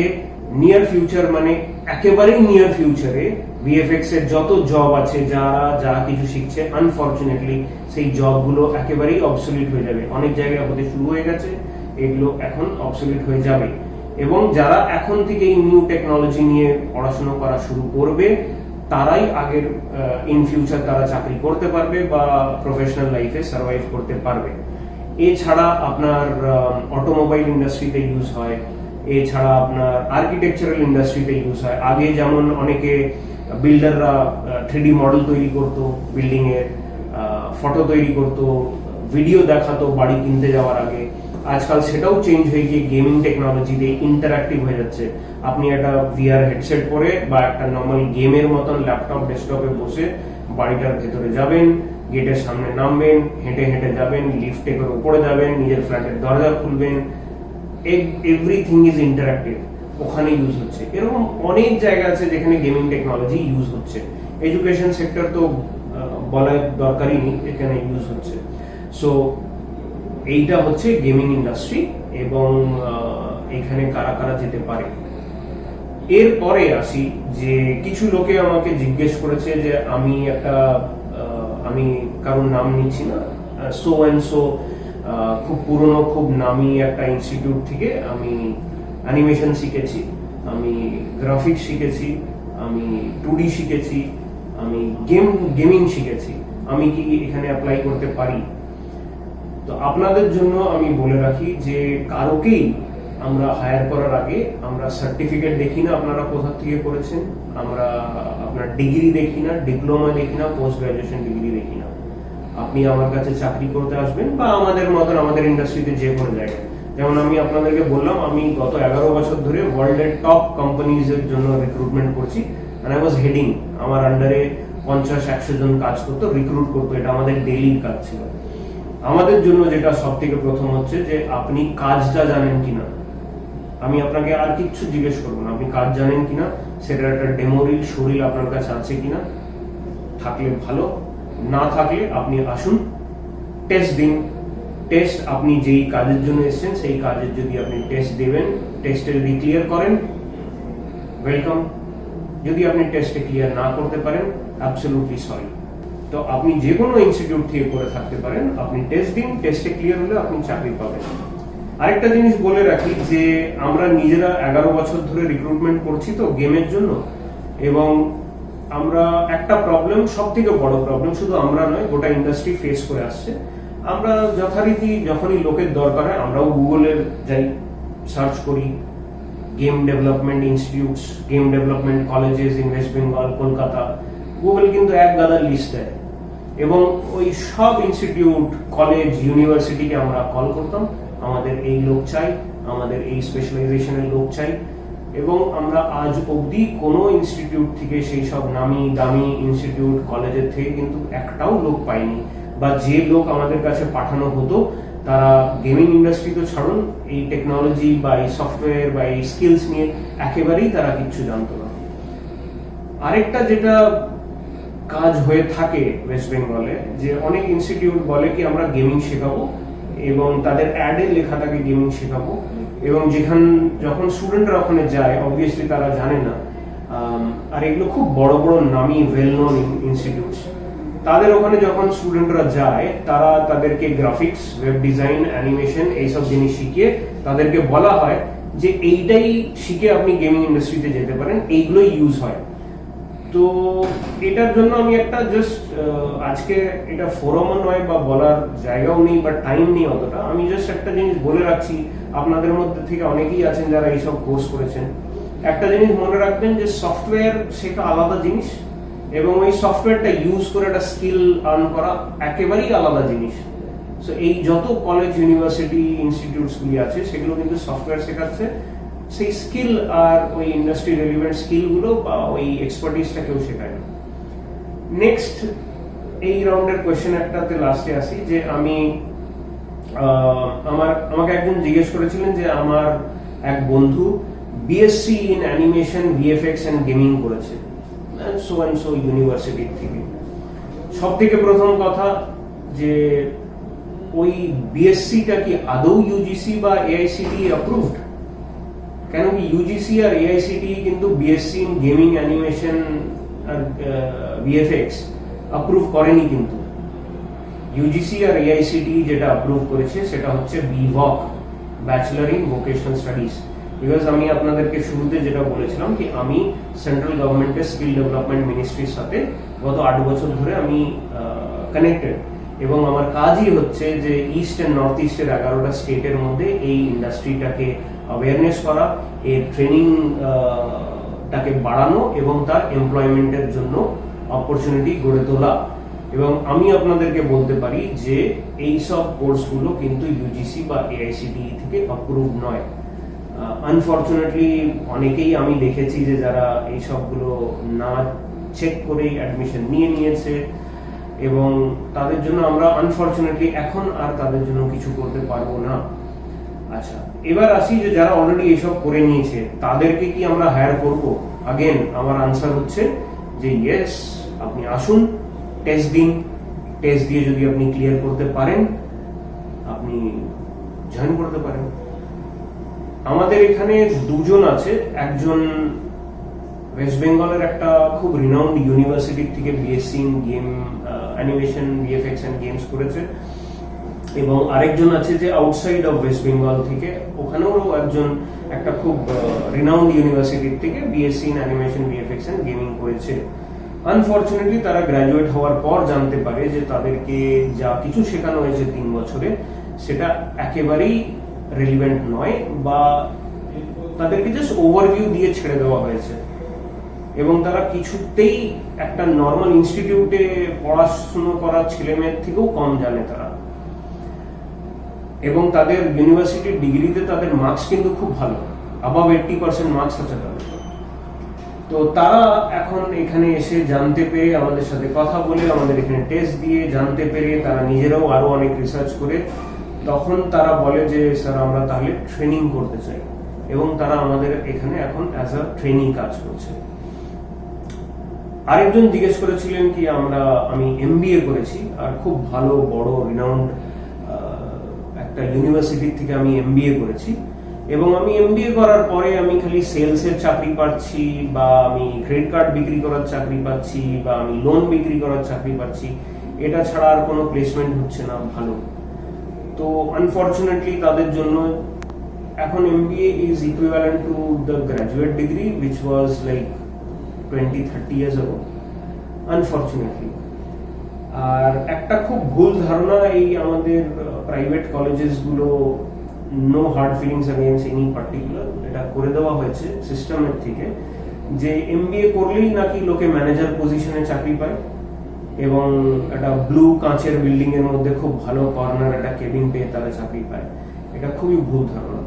নিয়ার ফিউচার, মানে একেবারেই নিয়ার ফিউচারে ভিএফএক্স এর যত জব আছে, যারা যা কিছু শিখছে, আনফরচুনেটলি সেই জবগুলো একেবারেই অবসলিট হয়ে যাবে। অনেক জায়গায় হতে শুরু হয়ে গেছে, এগুলো এখন অবসলিট হয়ে যাবে। এবং যারা এখন থেকে এই নিউ টেকনোলজি নিয়ে পড়াশোনা করা শুরু করবে, তারাই আগের ইন ফিউচার তারা চাকরি করতে পারবে বা প্রফেশনাল লাইফে সার্ভাইভ করতে পারবে। এছাড়া আপনার অটোমোবাইল ইন্ডাস্ট্রিতে ইউজ হয়, এছাড়া আপনার আর্কিটেকচারাল ইন্ডাস্ট্রিতে ইউজ হয়। আগে যেমন অনেকে বিল্ডাররা 3D মডেল তৈরি করতো, বিল্ডিং এর ফটো তৈরি করতো, ভিডিও দেখাতো বাড়ি কিনতে যাওয়ার আগে, আজকাল সেটাও চেঞ্জ হয়ে গিয়ে গেমিং টেকনোলজিতে ইন্টারঅ্যাক্টিভ হয়ে যাচ্ছে। আপনি একটা ভিআর হেডসেট পরে বা একটা নর্মাল গেমের মতন ল্যাপটপ ডেস্কটপে বসে বাড়িটার ভেতরে যাবেন, গেটের সামনে নামবেন, হেঁটে হেঁটে যাবেন, লিফটে করে উপরে যাবেন, নিজের ফ্ল্যাটের দরজা খুলবেন, এভরিথিং ইজ ইন্টারঅ্যাক্টিভ, ওখানে ইউজ হচ্ছে। এরকম অনেক জায়গা আছে যেখানে গেমিং টেকনোলজি ইউজ হচ্ছে। এডুকেশন সেক্টর তো বলার দরকারই নেই, এখানে ইউজ হচ্ছে। সো এইটা হচ্ছে গেমিং ইন্ডাস্ট্রি, এবং এখানে কারা কারা যেতে পারে। এরপরে আসি যে কিছু লোকে আমাকে জিজ্ঞেস করেছে যে আমি কারোর নাম নিচ্ছি না, সো অ্যান্ড সো খুব পুরনো, খুব নামি একটা ইনস্টিটিউট থেকে আমি অ্যানিমেশন শিখেছি, আমি গ্রাফিক্স শিখেছি, আমি 2D শিখেছি, আমি গেমিং শিখেছি, আমি কি এখানে অ্যাপ্লাই করতে পারি? তো আপনাদের জন্য আমি বলে রাখি যে কারোকেই আমরা হায়ার করার আগে আমরা সার্টিফিকেট দেখি না আপনারা কোথা থেকে করেছেন, আমরা আপনার ডিগ্রি দেখি না, ডিপ্লোমা দেখি না, পোস্ট গ্রাজুয়েশন ডিগ্রি দেখি না। আপনি আমার কাছে চাকরি করতে আসবেন বা আমাদের মতন আমাদের ইন্ডাস্ট্রিতে যে কোনো জায়গায়, যেমন আমি আপনাদেরকে বললাম আমি গত 11 বছর ধরে ওয়ার্ল্ডের টপ কোম্পানিজ এর জন্য রিক্রুটমেন্ট করছি, এন্ড আই ওয়াজ হেডিং। আমার আন্ডারে 50-100 জন কাজ করতো, রিক্রুট করতো, এটা আমাদের ডেইলি কাজ ছিল। আমাদের জন্য যেটা সব থেকে প্রথম হচ্ছে যে আপনি কাজটা জানেন কিনা। আমি আপনাকে আর কিচ্ছু জিজ্ঞেস করবো না, আপনি কাজ জানেন কিনা, সেটা একটা ডেমো রিল শরীর আপনার কাছে আছে কিনা, থাকলে ভালো, না থাকলে আপনি আসুন, টেস্ট দিন। টেস্ট আপনি যেই কাজের জন্য এসেছেন সেই কাজের যদি আপনি টেস্ট দেবেন, টেস্টে যদি ক্লিয়ার করেন ওয়েলকাম, যদি আপনি টেস্টে ক্লিয়ার না করতে পারেন অ্যাবসলিউটলি সরি। তো আপনি যে কোনো ইনস্টিটিউট থেকে করে থাকতে পারেন, আপনি টেস্ট দিন, টেস্টে ক্লিয়ার হলে আপনি চাকরি পাবেন। আরেকটা জিনিস বলে রাখি যে আমরা নিজেরা 11 বছর ধরে রিক্রুটমেন্ট করছি তো গেমের জন্য, এবং আমরা একটা প্রবলেম, সব থেকে বড় প্রবলেম, শুধু আমরা নয় গোটা ইন্ডাস্ট্রি ফেস করে আসছে। আমরা যথারীতি যখনই লোকের দরকার হয় আমরাও গুগলের যাই, সার্চ করি game development institutes, game development colleges in West Bengal, Kolkata. Google কিন্তু এক গাদার লিস্ট দেয়, এবং ওই সব ইনস্টিটিউট, কলেজ, ইউনিভার্সিটিকে আমরা কল করতাম, আমাদের এই লোক চাই, আমাদের এই স্পেশালাইজেশনের লোক চাই। এবং আমরা আজ অবধি কোনো ইনস্টিটিউট থেকে, সেই সব নামি দামি ইনস্টিটিউট কলেজের থেকে কিন্তু একটাও লোক পাইনি, বা যে লোক আমাদের কাছে পাঠানো হতো তারা গেমিং ইন্ডাস্ট্রি তো ছাড়ুন, এই টেকনোলজি বা এই সফটওয়্যার বা এই স্কিলস নিয়ে একেবারেই তারা কিচ্ছু জানতো না। আরেকটা যেটা কাজ হয়ে থাকে ওয়েস্ট বেঙ্গলে, যে অনেক ইনস্টিটিউট বলে কি আমরা গেমিং শেখাবো, এবং তাদের অ্যাডে লেখা থাকে গেমিং শেখাবো, এবং যখন স্টুডেন্টরা ওখানে যায় অবভিয়াসলি তারা জানে না। আর এগুলো খুব বড় বড় নামি ওয়েল নোন ইনস্টিটিউটস, তাদের ওখানে যখন স্টুডেন্টরা যায় তারা তাদেরকে গ্রাফিক্স, ওয়েব ডিজাইন, অ্যানিমেশন এইসব জিনিস শিখিয়ে তাদেরকে বলা হয় যে এইটাই শিখে আপনি গেমিং ইন্ডাস্ট্রিতে যেতে পারেন, এইগুলোই ইউজ হয়। তো এটার জন্য আমি একটা জাস্ট আজকে এটা ফোরামও নয় বা বলার জায়গাও নেই বা টাইম নেই অতটা, আমি জাস্ট একটা জিনিস বলে রাখছি, আপনাদের মধ্যে থেকে অনেকেই আছেন যারা এইসব কোর্স করেছেন। একটা জিনিস মনে রাখবেন যে সফটওয়্যার শেখা আলাদা জিনিস, এবং ওই সফটওয়্যারটা ইউজ করে একটা স্কিল আর্ন করা একেবারেই আলাদা জিনিস। সো এই যত কলেজ, ইউনিভার্সিটি, ইনস্টিটিউটস গুলি আছে সেগুলো কিন্তু সফটওয়্যার শেখাচ্ছে, সেই স্কিল আর ওই ইন্ডাস্ট্রি রেলিভেন্ট স্কিলগুলো বা ওই এক্সপার্টিসটা কেউ শেখায় না। নেক্সট এই রাউন্ডের কোয়েশ্চেন একটাতে লাস্টে আসি, যে আমাকে একজন জিজ্ঞেস করেছিলেন যে আমার এক বন্ধু BSc in animation, VFX and gaming করেছে সো এন্ড সো ইউনিভার্সিটি থেকে। সব থেকে প্রথম কথা যে ওই বিএসসিটা কি আদৌ ইউজিসি বা এআইসিটি অ্যাপ্রুভড? কেন কি ইউজিসি আর এআইসিটি কিন্তু বিএসসি ইন গেমিং, অ্যানিমেশন আর ভিএফএক্স অ্যাপ্রুভ করেনি। কিন্তু ইউজিসি আর এআইসিটি যেটা অ্যাপ্রুভ করেছে সেটা হচ্ছে BVoc, bachelor in vocational studies. Because আমি আপনাদেরকে শুরুতে যেটা বলেছিলাম কি আমি সেন্ট্রাল গভর্নমেন্টের স্কিল ডেভেলপমেন্ট মিনিস্ট্রির সাথে গত 8 বছর ধরে আমি কানেক্টেড, এবং আমার কাজই হচ্ছে যে ইস্ট এন্ড নর্থ ইস্টের 11টা স্টেটের মধ্যে এই ইন্ডাস্ট্রিটাকে অ্যাওয়ারনেস করা, এর ট্রেনিং টাকে বাড়ানো, এবং তার এমপ্লয়মেন্টের জন্য অপরচুনিটি গড়ে তোলা। এবং আমি আপনাদেরকে বলতে পারি যে এই সব কোর্সগুলো কিন্তু ইউজিসি বা এআইসিটি থেকে অ্যাপ্রুভ নয়। আনফরচুনেটলি অনেকেই আমি দেখেছি যে যারা এই সবগুলো না চেক করেই অ্যাডমিশন নিয়েছে, এবং তাদের জন্য আমরা আনফরচুনেটলি এখন আর তাদের জন্য কিছু করতে পারবো না। আচ্ছা, এবার আসি যে যারা অলরেডি এসব করে নিয়েছে তাদেরকে কি আমরা হায়ার করব? আগেন আমার আনসার হচ্ছে যে ইয়েস, আপনি আসুন, টেস্ট দিন, টেস্ট দিয়ে যদি আপনি ক্লিয়ার করতে পারেন আপনি জয়েন করতে পারেন। আমাদের এখানে দুজন আছে, একজন ওয়েস্ট বেঙ্গলের একটা খুব রিনাউন্ড ইউনিভার্সিটি থেকে BSc in game, animation, VFX and games করেছে, এবং আরেকজন আছে যে আউটসাইড অফ ওয়েস্ট বেঙ্গল থেকে, ওখানেও একজন একটা খুব রিনাউন্ড ইউনিভার্সিটি থেকে BSc in animation, VFX and gaming করেছে। আনফরচুনেটলি তারা গ্র্যাজুয়েট হওয়ার পর জানতে পারে যে তাদেরকে যা কিছু শেখানো হয়েছে 3 বছরে সেটা একেবারেই রেলিভেন্ট নয়, বা তাদেরকে জাস্ট ওভারভিউ দিয়ে ছেড়ে দেওয়া হয়েছে, এবং তারা কিছুতেই একটা নর্মাল ইনস্টিটিউটে পড়াশুনো করা ছেলে মেয়ের থেকেও কম জানে তারা, এবং তাদের ইউনিভার্সিটির ডিগ্রিতে তাদের মার্কস কিন্তু খুব ভালো, অ্যাবাভ 80% মার্কস আছে তাদের। তো তারা এখন এখানে এসে জানতে পেরে, আমাদের সাথে কথা বলে, আমাদের এখানে টেস্ট দিয়ে জানতে পেরে, তারা নিজেরাও আরো অনেক রিসার্চ করে তখন তারা বলে যে স্যার আমরা তাহলে ট্রেনিং করতে চাই, এবং তারা আমাদের এখানে এখন অ্যাজ আ ট্রেনিং কাজ করছে। আরেকজন জিজ্ঞেস করেছিলেন কি আমি এমবিএ করেছি, আর খুব ভালো বড় রিনাউন্ড একটা ইউনিভার্সিটি থেকে আমি এমবিএ করেছি, এবং আমি এমবিএ করার পরে আমি খালি সেলসের চাকরি পাচ্ছি, বা আমি ক্রেডিট কার্ড বিক্রি করার চাকরি পাচ্ছি, বা আমি লোন বিক্রি করার চাকরি পাচ্ছি, এটা ছাড়া আর কোনো প্লেসমেন্ট হচ্ছে না ভালো। তো আনফরচুনেটলি তাদের জন্য এখন MBA is equivalent to the graduate degree which was like 20-30 years ago, unfortunately. আর একটা খুব ভুল ধারণা এই আমাদের প্রাইভেট কলেজেস গুলো, no hard feelings against any particular, এটা করে দেওয়া হয়েছে সিস্টেমের থেকে যে এমবিএ করলেই নাকি লোকে ম্যানেজার পজিশনে চাকরি পায়, এবং একটা ব্লু কাঁচের বিল্ডিং এর মধ্যে খুব ভালো কর্নার একটা কেবিন পেয়ে তারা চাকরি পায়। এটা খুবই ভুল ধারণা।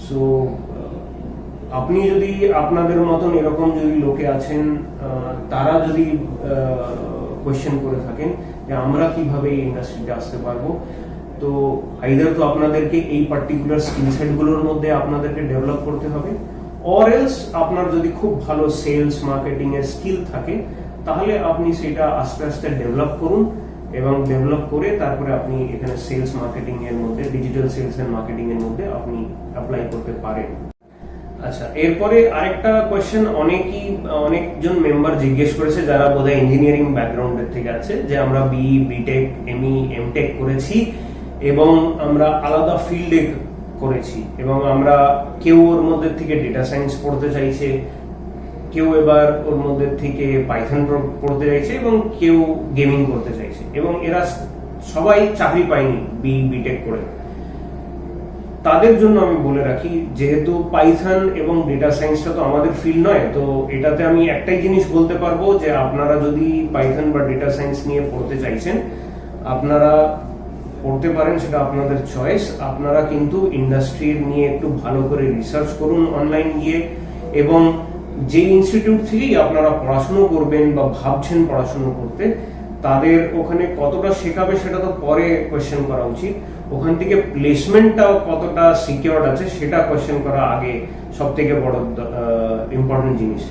সো আপনি যদি আপনাদের মতন এরকম যদি লোকে আছেন, তারা যদি কোয়েশ্চেন করে থাকেন যে আমরা কিভাবে এই ইন্ডাস্ট্রিতে আসতে পারবো, তো আইদার তো আপনাদেরকে এই পার্টিকুলার স্কিল সেট গুলোর মধ্যে আপনাদেরকে ডেভেলপ করতে হবে, অর এলস আপনার যদি খুব ভালো সেলস মার্কেটিং এর স্কিল থাকে তাহলে আপনি সেটা আস্তে আস্তে ডেভেলপ করুন, এবং ডেভেলপ করে তারপরে আপনি এখানে সেলস মার্কেটিং এর মধ্যে, ডিজিটাল সেলস এন্ড মার্কেটিং এর মধ্যে আপনি অ্যাপ্লাই করতে পারেন। আচ্ছা, এরপরে আরেকটা কোয়েশ্চেন অনেকজন মেম্বার জিজ্ঞেস করেছে যারা বোধহয় ইঞ্জিনিয়ারিং ব্যাকগ্রাউন্ডের থেকে আছে, যে আমরা বিই, বিটেক, এমই, এমটেক করেছি এবং আমরা আলাদা ফিল্ডে করেছি, এবং আমরা কেউ ওর মধ্যে থেকে ডেটা সায়েন্স পড়তে চাইছে, কেউ এবার ওর মধ্যে থেকে পাইথন পড়তে চাইছে, এবং কেউ গেমিং করতে চাইছে, এবং এরা সবাই চাকরি পায়নি বিই, বিটেক করে। তাদের জন্য আমি বলে রাখি, যেহেতু পাইথন এবং ডেটা সায়েন্সটা তো আমাদের ফিল্ড নয়, তো এটাতে আমি একটাই জিনিস বলতে পারবো যে আপনারা যদি পাইথন বা ডেটা সায়েন্স নিয়ে পড়তে চাইছেন আপনারা পড়তে পারেন, সেটা আপনাদের চয়েস। আপনারা কিন্তু ইন্ডাস্ট্রির নিয়ে একটু ভালো করে রিসার্চ করুন অনলাইন গিয়ে, এবং যে ইনস্টিটিউট থেকেই আপনারা পড়াশুনো করবেন বা ভাবছেন পড়াশুনো করতে, তাদের ওখানে কতটা শেখাবে সেটা তো পরে কোয়েশ্চেন করা উচিত, ওখান থেকে প্লেসমেন্টটাও কতটা সিকিউরড আছে সেটা কোয়েশ্চেন করা আগে সব থেকে বড় ইম্পর্টেন্ট জিনিস।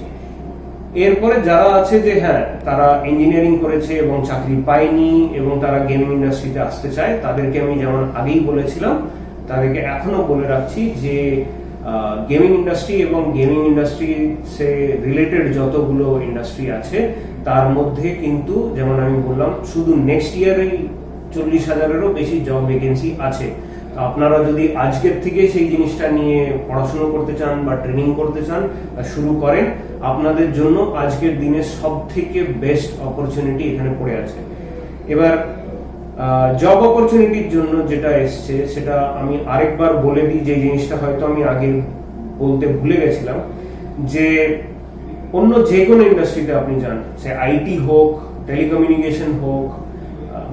এরপরে যারা আছে যে হ্যাঁ তারা ইঞ্জিনিয়ারিং করেছে এবং চাকরি পায়নি এবং তারা গেমিং ইন্ডাস্ট্রিতে আসতে চায়, তাদেরকে আমি যেমন আগেই বলেছিলাম তাদেরকে এখনো বলে রাখছি যে গেমিং ইন্ডাস্ট্রি এবং গেমিং ইন্ডাস্ট্রি সে রিলেটেড যতগুলো ইন্ডাস্ট্রি আছে তার মধ্যে কিন্তু যেমন আমি বললাম শুধু নেক্সট ইয়ারেই 40,000-এরও বেশি জব ভ্যাকেন্সি আছে। আপনারা যদি আজকের থেকে সেই জিনিসটা নিয়ে পড়াশোনা করতে চান বা ট্রেনিং করতে চান বা শুরু করেন, আপনাদের জন্য আজকের দিনে সব থেকে বেস্ট অপরচুনিটি এখানে পড়ে আছে। এবার জব অপরচুনিটির জন্য যেটা এসছে সেটা আমি আরেকবার বলে দিই, যে জিনিসটা হয়তো আমি আগে বলতে ভুলে গেছিলাম, যে অন্য যে কোনো ইন্ডাস্ট্রিতে আপনি যান, সে আইটি হোক, টেলিকমিউনিকেশন হোক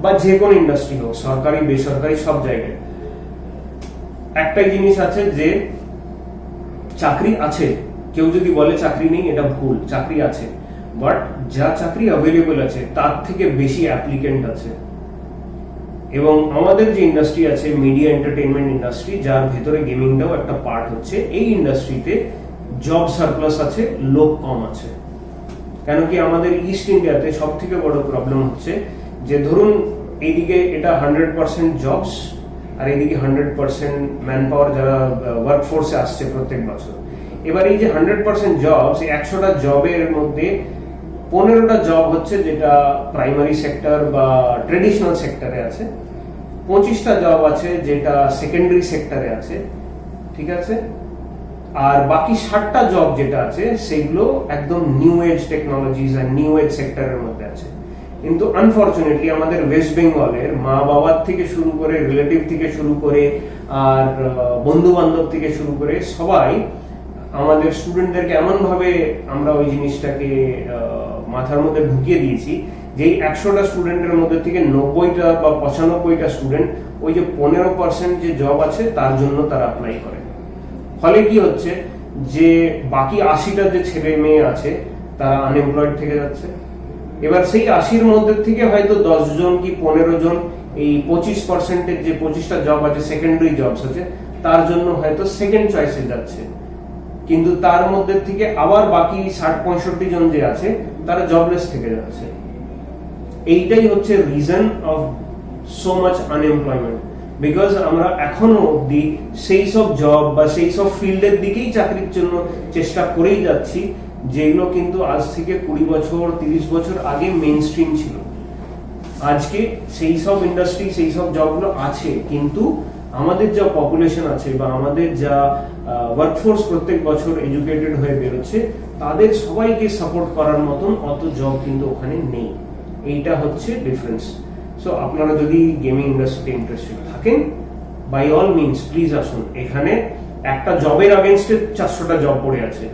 বা যে কোনো ইন্ডাস্ট্রি হোক, সরকারি বেসরকারি সব জায়গায় একটাই জিনিস আছে যে চাকরি আছে। কেউ যদি বলে চাকরি নেই, এটা ভুল, চাকরি আছে, বাট যা চাকরি অ্যাভেলেবল আছে তার থেকে বেশি অ্যাপ্লিকেন্ট আছে। এবং আমাদের যে ইন্ডাস্ট্রি আছে মিডিয়া এন্টারটেইনমেন্ট ইন্ডাস্ট্রি, যার ভেতরে গেমিংটাও একটা পার্ট হচ্ছে, এই ইন্ডাস্ট্রিতে জব সারপ্লাস আছে, লোক কম আছে। কেন কি আমাদের ইস্ট ইন্ডিয়াতে সব থেকে বড় প্রবলেম হচ্ছে যে ধরুন এইদিকে এটা 100% জবস আর এইদিকে 100% ম্যান পাওয়ার যারা ওয়ার্ক ফোর্সে আসছে প্রত্যেক বছর। এবার এই যে 100% জবস, 100টা জবের মধ্যে 15টা জব হচ্ছে যেটা প্রাইমারি সেক্টর বা ট্রেডিশনাল সেক্টরে আছে, 25টা জব আছে যেটা সেকেন্ডারি সেক্টরে আছে, ঠিক আছে, আর বাকি 60টা জব যেটা আছে সেগুলো একদম নিউ এজ টেকনোলজিস আর নিউ এজ সেক্টরের মধ্যে আছে। কিন্তু আনফরচুনেটলি আমাদের ওয়েস্ট বেঙ্গলের মা বাবার থেকে শুরু করে, রিলেটিভ থেকে শুরু করে, আর বন্ধু বান্ধব থেকে শুরু করে সবাই আমাদের স্টুডেন্টদেরকে এমন ভাবে আমরা ওই জিনিসটাকে মাথার মধ্যে ঢুকিয়ে দিয়েছি যে 100টা স্টুডেন্টের মধ্যে থেকে 90টা বা 95টা স্টুডেন্ট ওই যে 15% যে জব আছে তার জন্য তারা অ্যাপ্লাই করে। ফলে কি হচ্ছে যে বাকি 80টা যে ছেলে মেয়ে আছে তারা আনএমপ্লয়েড থেকে যাচ্ছে। এবার সেই 80-র মধ্যে থেকে হয়তো 10 জন কি 15 জন এই 25%-এর যে 25টা জব আছে, সেকেন্ডারি জবস আছে, তার জন্য হয়তো সেকেন্ড চয়েসে যাচ্ছে। কিন্তু তার মধ্যে থেকে আবার বাকি 60-65 জন যে আছে তারা জবলেস থেকে যাচ্ছে। এইটাই হচ্ছে reason of so much unemployment, because আমরা এখনো অব্দি সেই সব জব বা সেই সব ফিল্ডের দিকেই চাকরির জন্য চেষ্টা করেই যাচ্ছি যেগুলো কিন্তু আজ থেকে 20 বছর 30 বছর আগে মেইন স্ট্রিম ছিল। আজকে সেই সব ইন্ডাস্ট্রি সেই সব জবগুলো আছে, কিন্তু আমাদের যা পপুলেশন আছে বা আমাদের যা ওয়ার্কফোর্স প্রত্যেক বছর এডুকেটেড হয়ে বেরোচ্ছে তাদের সবাইকে সাপোর্ট করার মতন অত জব কিন্তু ওখানে নেই। এইটা হচ্ছে ডিফারেন্স। সো আপনারা যদি গেমিং ইন্ডাস্ট্রিতে ইন্টারেস্টেড থাকেন, বাই অল মিনস প্লিজ আসুন। এখানে একটা জবের আগেনস্টে 400টা জব পড়ে আছে,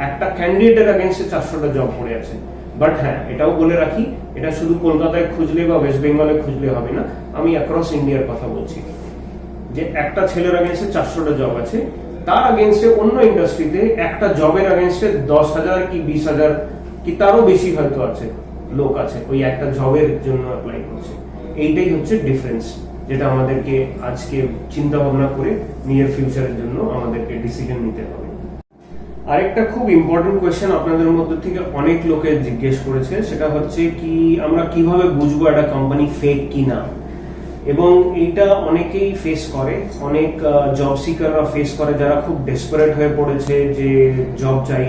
একটা ক্যান্ডিডেটের আগেনস্টে 400টা জব পড়ে আছে। বাট হ্যাঁ, এটাও বলে রাখি, এটা শুধু কলকাতায় খুঁজলে বা ওয়েস্ট বেঙ্গলে খুঁজলে হবে না, আমি অ্যাক্রস ইন্ডিয়ার কথা বলছি। যে একটা ছেলের আগেনস্টে 400টা জব আছে, তার আগেনস্টে অন্য ইন্ডাস্ট্রিতে একটা জবের আগেনস্টে 10,000 কি 20,000 কি তারও বেশি হয়তো আছে লোক আছে ওই একটা জবের জন্য অ্যাপ্লাই করছে। এইটাই হচ্ছে ডিফারেন্স, যেটা আমাদেরকে আজকে চিন্তা ভাবনা করে নিজের ফিউচারের জন্য আমাদেরকে ডিসিশন নিতে হবে। আরেকটা খুব ইম্পর্টেন্ট কোয়েশ্চেন আপনাদের মধ্যে থেকে অনেক লোকে জিজ্ঞেস করেছে, সেটা হচ্ছে কি আমরা কিভাবে বুঝবো একটা কোম্পানি ফেক কিনা। এবং এইটা অনেকেই ফেস করে, অনেক জব সিকাররা ফেস করে যারা খুব ডেসপারেট হয়ে পড়েছে যে জব চাই,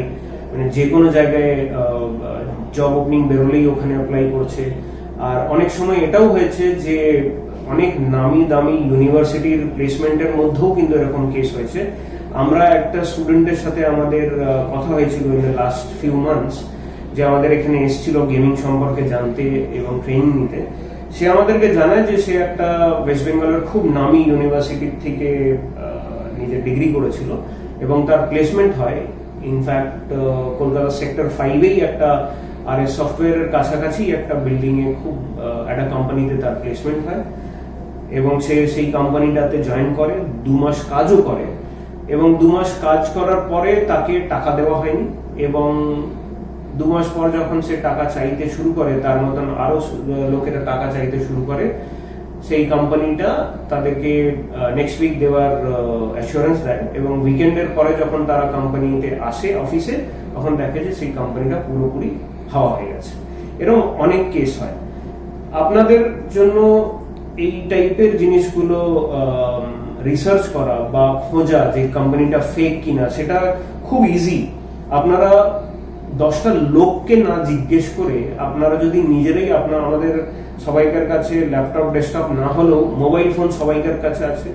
মানে যে কোনো জায়গায় জব ওপেনিং বেরোলেই ওখানে অ্যাপ্লাই করছে। আর অনেক সময় এটাও হয়েছে যে অনেক নামি দামি ইউনিভার্সিটির প্লেসমেন্টের মধ্যেও কিন্তু এরকম কেস হয়েছে। আমরা একটা স্টুডেন্টের সাথে আমাদের কথা হয়েছিল in the last few months, যে আমাদের এখানে এসেছিল গেমিং সম্পর্কে জানতে এবং ট্রেনিং নিতে। সে আমাদেরকে জানায় যে সে একটা ওয়েস্ট বেঙ্গলের খুব নামি ইউনিভার্সিটির থেকে নিজের ডিগ্রি করেছিল এবং তার প্লেসমেন্ট হয়। ইনফ্যাক্ট কলকাতা সেক্টর 5-এই একটা RS সফটওয়্যারের কাছাকাছি একটা বিল্ডিং এ খুব একটা কোম্পানিতে তার প্লেসমেন্ট হয় এবং সে সেই কোম্পানিটাতে জয়েন করে, 2 মাস কাজও করে এবং 2 মাস কাজ করার পরে তাকে টাকা দেওয়া হয়নি এবং 2 মাস পর যখন সে টাকা চাইতে শুরু করে, তার মতন আরো লোকেরা টাকা চাইতে শুরু করে, সেই কোম্পানিটা তাদেরকে নেক্সট উইক দেওয়ার অ্যাসুরেন্স দেয় এবং উইকেন্ডের পরে যখন তারা কোম্পানিতে আসে অফিসে, তখন দেখে যে সেই কোম্পানিটা পুরোপুরি হাওয়া হয়ে গেছে। এরকম অনেক কেস হয়। আপনাদের জন্য এই টাইপের জিনিসগুলো রিসার্চ করা বা খোঁজা যে কোম্পানিটা ফেক কিনা, সেটা খুব ইজি। আপনারা 10টা লোককে না জিজ্ঞেস করে আপনারা যদি নিজেরাই আমাদের সবাইকার কাছে ল্যাপটপ ডেস্কটপ না হলেও মোবাইল ফোন সবাইকার কাছে আছে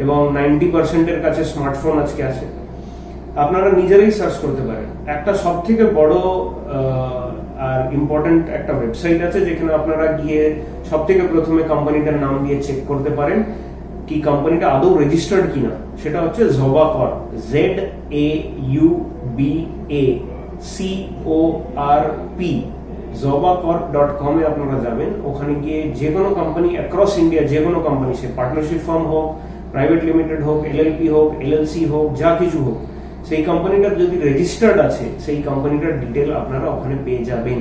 এবং 90%-এর কাছে স্মার্টফোন আজকে আছে, আপনারা নিজেরাই সার্চ করতে পারেন। একটা সব থেকে বড় আর ইম্পর্টেন্ট একটা ওয়েবসাইট আছে যেখানে আপনারা গিয়ে সব থেকে প্রথমে কোম্পানিটার নাম দিয়ে চেক করতে পারেন কি কোম্পানিটা আদৌ রেজিস্টার্ড কিনা। সেটা হচ্ছে জবাকর্প, ZAUBACORP, zobacorp.com এ আপনারা যাবেন। ওখানে গিয়ে যে কোনো কোম্পানি অ্যাক্রস ইন্ডিয়া, যে কোনো কোম্পানি, সে পার্টনারশিপ ফার্ম হোক, প্রাইভেট লিমিটেড হোক, LLP হোক, LLC হোক, যা কিছু হোক, সেই কোম্পানিটার যদি রেজিস্টার্ড আছে সেই কোম্পানিটার ডিটেল আপনারা ওখানে পেয়ে যাবেন।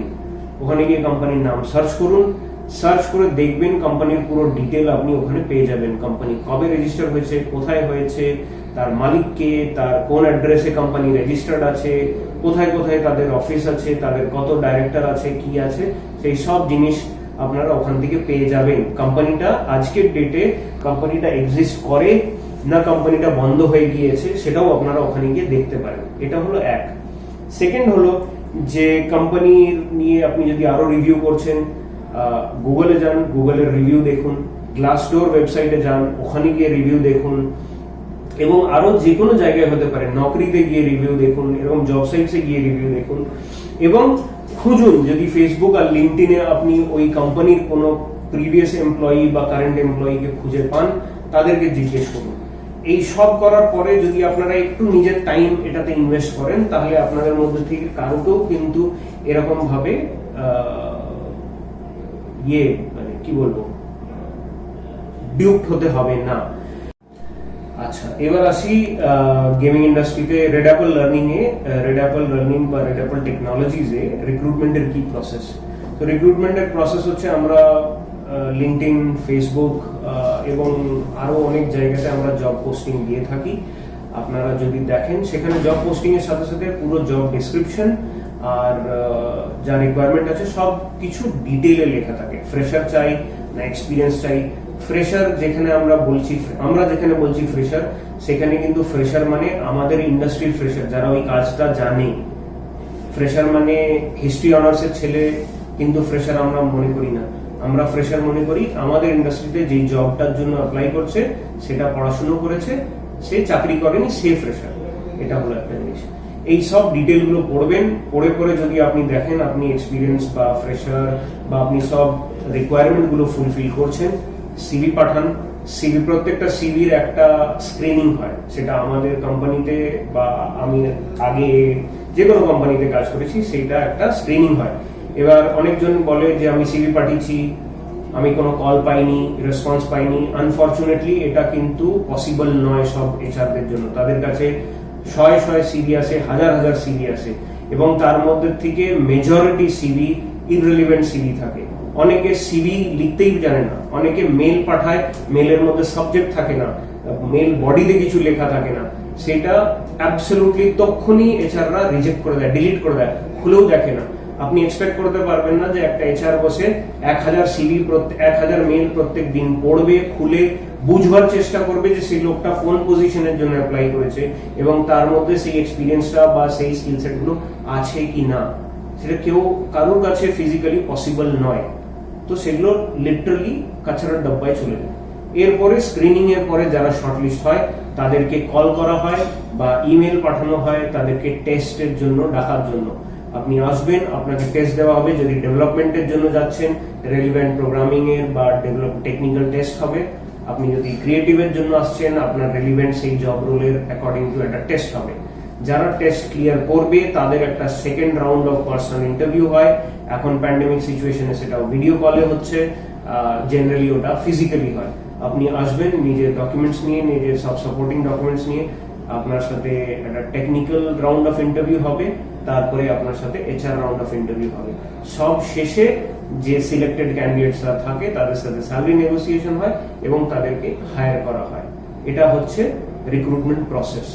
ওখানে গিয়ে কোম্পানির নাম সার্চ করুন, সার্চ করে দেখবেন কোম্পানির পুরো ডিটেল আপনি ওখানে পেয়ে যাবেন। কোম্পানি কবে রেজিস্টার হয়েছে, কোথায় হয়েছে, তার মালিক কে, তার কোন অ্যাড্রেসে কোম্পানি রেজিস্টার্ড আছে, কোথায় কোথায় তাদের অফিস আছে, তাদের কত ডাইরেক্টর আছে, কি আছে, সেই সব জিনিস আপনারা ওখান থেকে পেয়ে যাবেন। কোম্পানিটা আজকের ডেটে কোম্পানিটা এক্সিস্ট করে না কোম্পানিটা বন্ধ হয়ে গিয়েছে সেটাও আপনারা ওখানে গিয়ে দেখতে পারেন। এটা হলো এক। সেকেন্ড হলো যে কোম্পানি নিয়ে আপনি যদি আরো রিভিউ করছেন, গুগলে যান, গুগলের রিভিউ দেখুন, গ্লাসডোর ওয়েবসাইটে যান, ওখানে গিয়ে রিভিউ দেখুন এবং আরো যে কোনো জায়গায় হতে পারে, নকরিতে গিয়ে রিভিউ দেখুন, এরকম জব সাইটসে গিয়ে রিভিউ দেখুন এবং খুঁজুন যদি ফেসবুক আর লিঙ্কডইনে আপনি ওই কোম্পানির কোনো প্রিভিয়াস এমপ্লয়ি বা কারেন্ট এমপ্লয়িকে খুঁজে পান, তাদেরকে জিজ্ঞেস করুন। এই সব করার পরে যদি আপনারা একটু নিজের টাইম এটাতে ইনভেস্ট করেন, তাহলে আপনাদের মধ্যে থেকে কারোকেও কিন্তু এরকম ভাবে মানে কি বলবো, ডিউপ্ট হতে হবে না। আচ্ছা, এবার আসি গেমিং ইন্ডাস্ট্রিতে রেডঅ্যাপল লার্নিং বা রেডঅ্যাপল টেকনোলজিজে রিক্রুটমেন্টের কি প্রসেস। তো রিক্রুটমেন্টের প্রসেস হচ্ছে আমরা লিঙ্কডইন, ফেসবুক এবং আরো অনেক জায়গাতে আমরা জব পোস্টিং দিয়ে থাকি। আপনারা যদি দেখেন সেখানে জব পোস্টিং এর সাথে সাথে পুরো জব ডেসক্রিপশন আর যা রিকোয়ারমেন্ট আছে সব কিছু ডিটেইলে লেখা থাকে। ফ্রেশার চাই না এক্সপিরিয়েন্স চাই। ফ্রেশার যেখানে যেখানে বলছি ফ্রেশার, সেখানে কিন্তু ফ্রেশার মানে আমাদের ইন্ডাস্ট্রির ফ্রেশার, যারা ওই কাজটা জানে। ফ্রেশার মানে হিস্ট্রি অনার্সের ছেলে কিন্তু ফ্রেশার আমরা মনে করি না। আমরা ফ্রেশার মনে করি আমাদের ইন্ডাস্ট্রিতে যেই জবটার জন্য অ্যাপ্লাই করছে সেটা পড়াশুনো করেছে, সে চাকরি করেনি, সে ফ্রেশার। এটা হলো একটা জিনিস। এই সব ডিটেল গুলো পড়বেন। পড়ে যদি আপনি দেখেন আপনি এক্সপিরিয়েন্স বা ফ্রেশার বা আপনি সব রিকোয়ারমেন্ট গুলো ফুলফিল করছেন, সিভি পাঠান। প্রত্যেকটা সিভির একটা স্ক্রিনিং হয়, সেটা আমাদের কোম্পানিতে বা আমি আগে যে কোনো কোম্পানিতে কাজ করেছি সেটা একটা স্ক্রিনিং হয়। এবার অনেকজন বলে যে আমি সিভি পাঠিয়েছি, আমি কোনো কল পাইনি, রেসপন্স পাইনি। আনফরচুনেটলি এটা কিন্তু পসিবল নয় সব এইচআরদের জন্য। তাদের কাছে শয়ে সিভি আসে, হাজার সিভি আসে, এবং তার মধ্যে থেকে মেজরিটি সিভি ইররিলেভেন্ট সিভি থাকে। অনেকে সিভি লিখতেই জানে না, অনেকে মেল পাঠায়, মেলের মধ্যে সাবজেক্ট থাকে না, মেল বডিতে কিছু লেখা থাকে না। সেটা অ্যাবসলিউটলি তখনই এইচআররা রিজেক্ট করে দেয়, ডিলিট করে দেয়, খুলেও দেখে না। আপনি এক্সপেক্ট করতে পারবেন না যে একটা এইচআর বসে 1000 সিভি 1000 মেল প্রত্যেক দিন পড়বে, খুলে বুঝবার চেষ্টা করবে যে সেই লোকটা কোন পজিশনের জন্য অ্যাপ্লাই করেছে এবং তার মধ্যে সেই এক্সপিরিয়েন্সটা বা সেই স্কিল সেট গুলো আছে কি না। সেটা কারোর কাছে ফিজিক্যালি পসিবল নয়। তো সেগুলো লিটারালি কাছাড়ার ডাব্বায় চলে যায়। এরপরে স্ক্রিনিং এর পরে যারা শর্টলিস্ট হয় তাদেরকে কল করা হয় বা ইমেল পাঠানো হয় তাদেরকে টেস্টের জন্য ডাকার জন্য। আপনি আসবেন, আপনাকে টেস্ট দেওয়া হবে। যদি ডেভেলপমেন্টের জন্য যাচ্ছেন, রেলিভেন্ট প্রোগ্রামিং এর বা টেকনিক্যাল টেস্ট হবে। আপনি যদি ক্রিয়েটিভের জন্য আসছেন, আপনার রেলিভেন্ট সেই জব রোলের অ্যাকর্ডিং টু একটা টেস্ট হবে। যারা টেস্ট ক্লিয়ার করবে তাদের একটা second round of personal interview হয়। এখন প্যান্ডেমিক সিচুয়েশনে সেটাও ভিডিও কলে হচ্ছে, জেনারেলি ওটা ফিজিক্যালি হয়। আপনি আসবেন নিজের ডকুমেন্টস নিয়ে, নিজের সব সাপোর্টিং ডকুমেন্টস নিয়ে। আপনার সাথে একটা টেকনিক্যাল রাউন্ড অফ ইন্টারভিউ হবে, তারপরে আপনার সাথে এইচআর রাউন্ড অফ ইন্টারভিউ হবে। সব শেষে যে সিলেক্টেড ক্যান্ডিডেটসরা থাকে তাদের সাথে স্যালারি নেগোসিয়েশন হয় এবং তাদেরকে হায়ার করা হয়। এটা হচ্ছে রিক্রুটমেন্ট প্রসেস।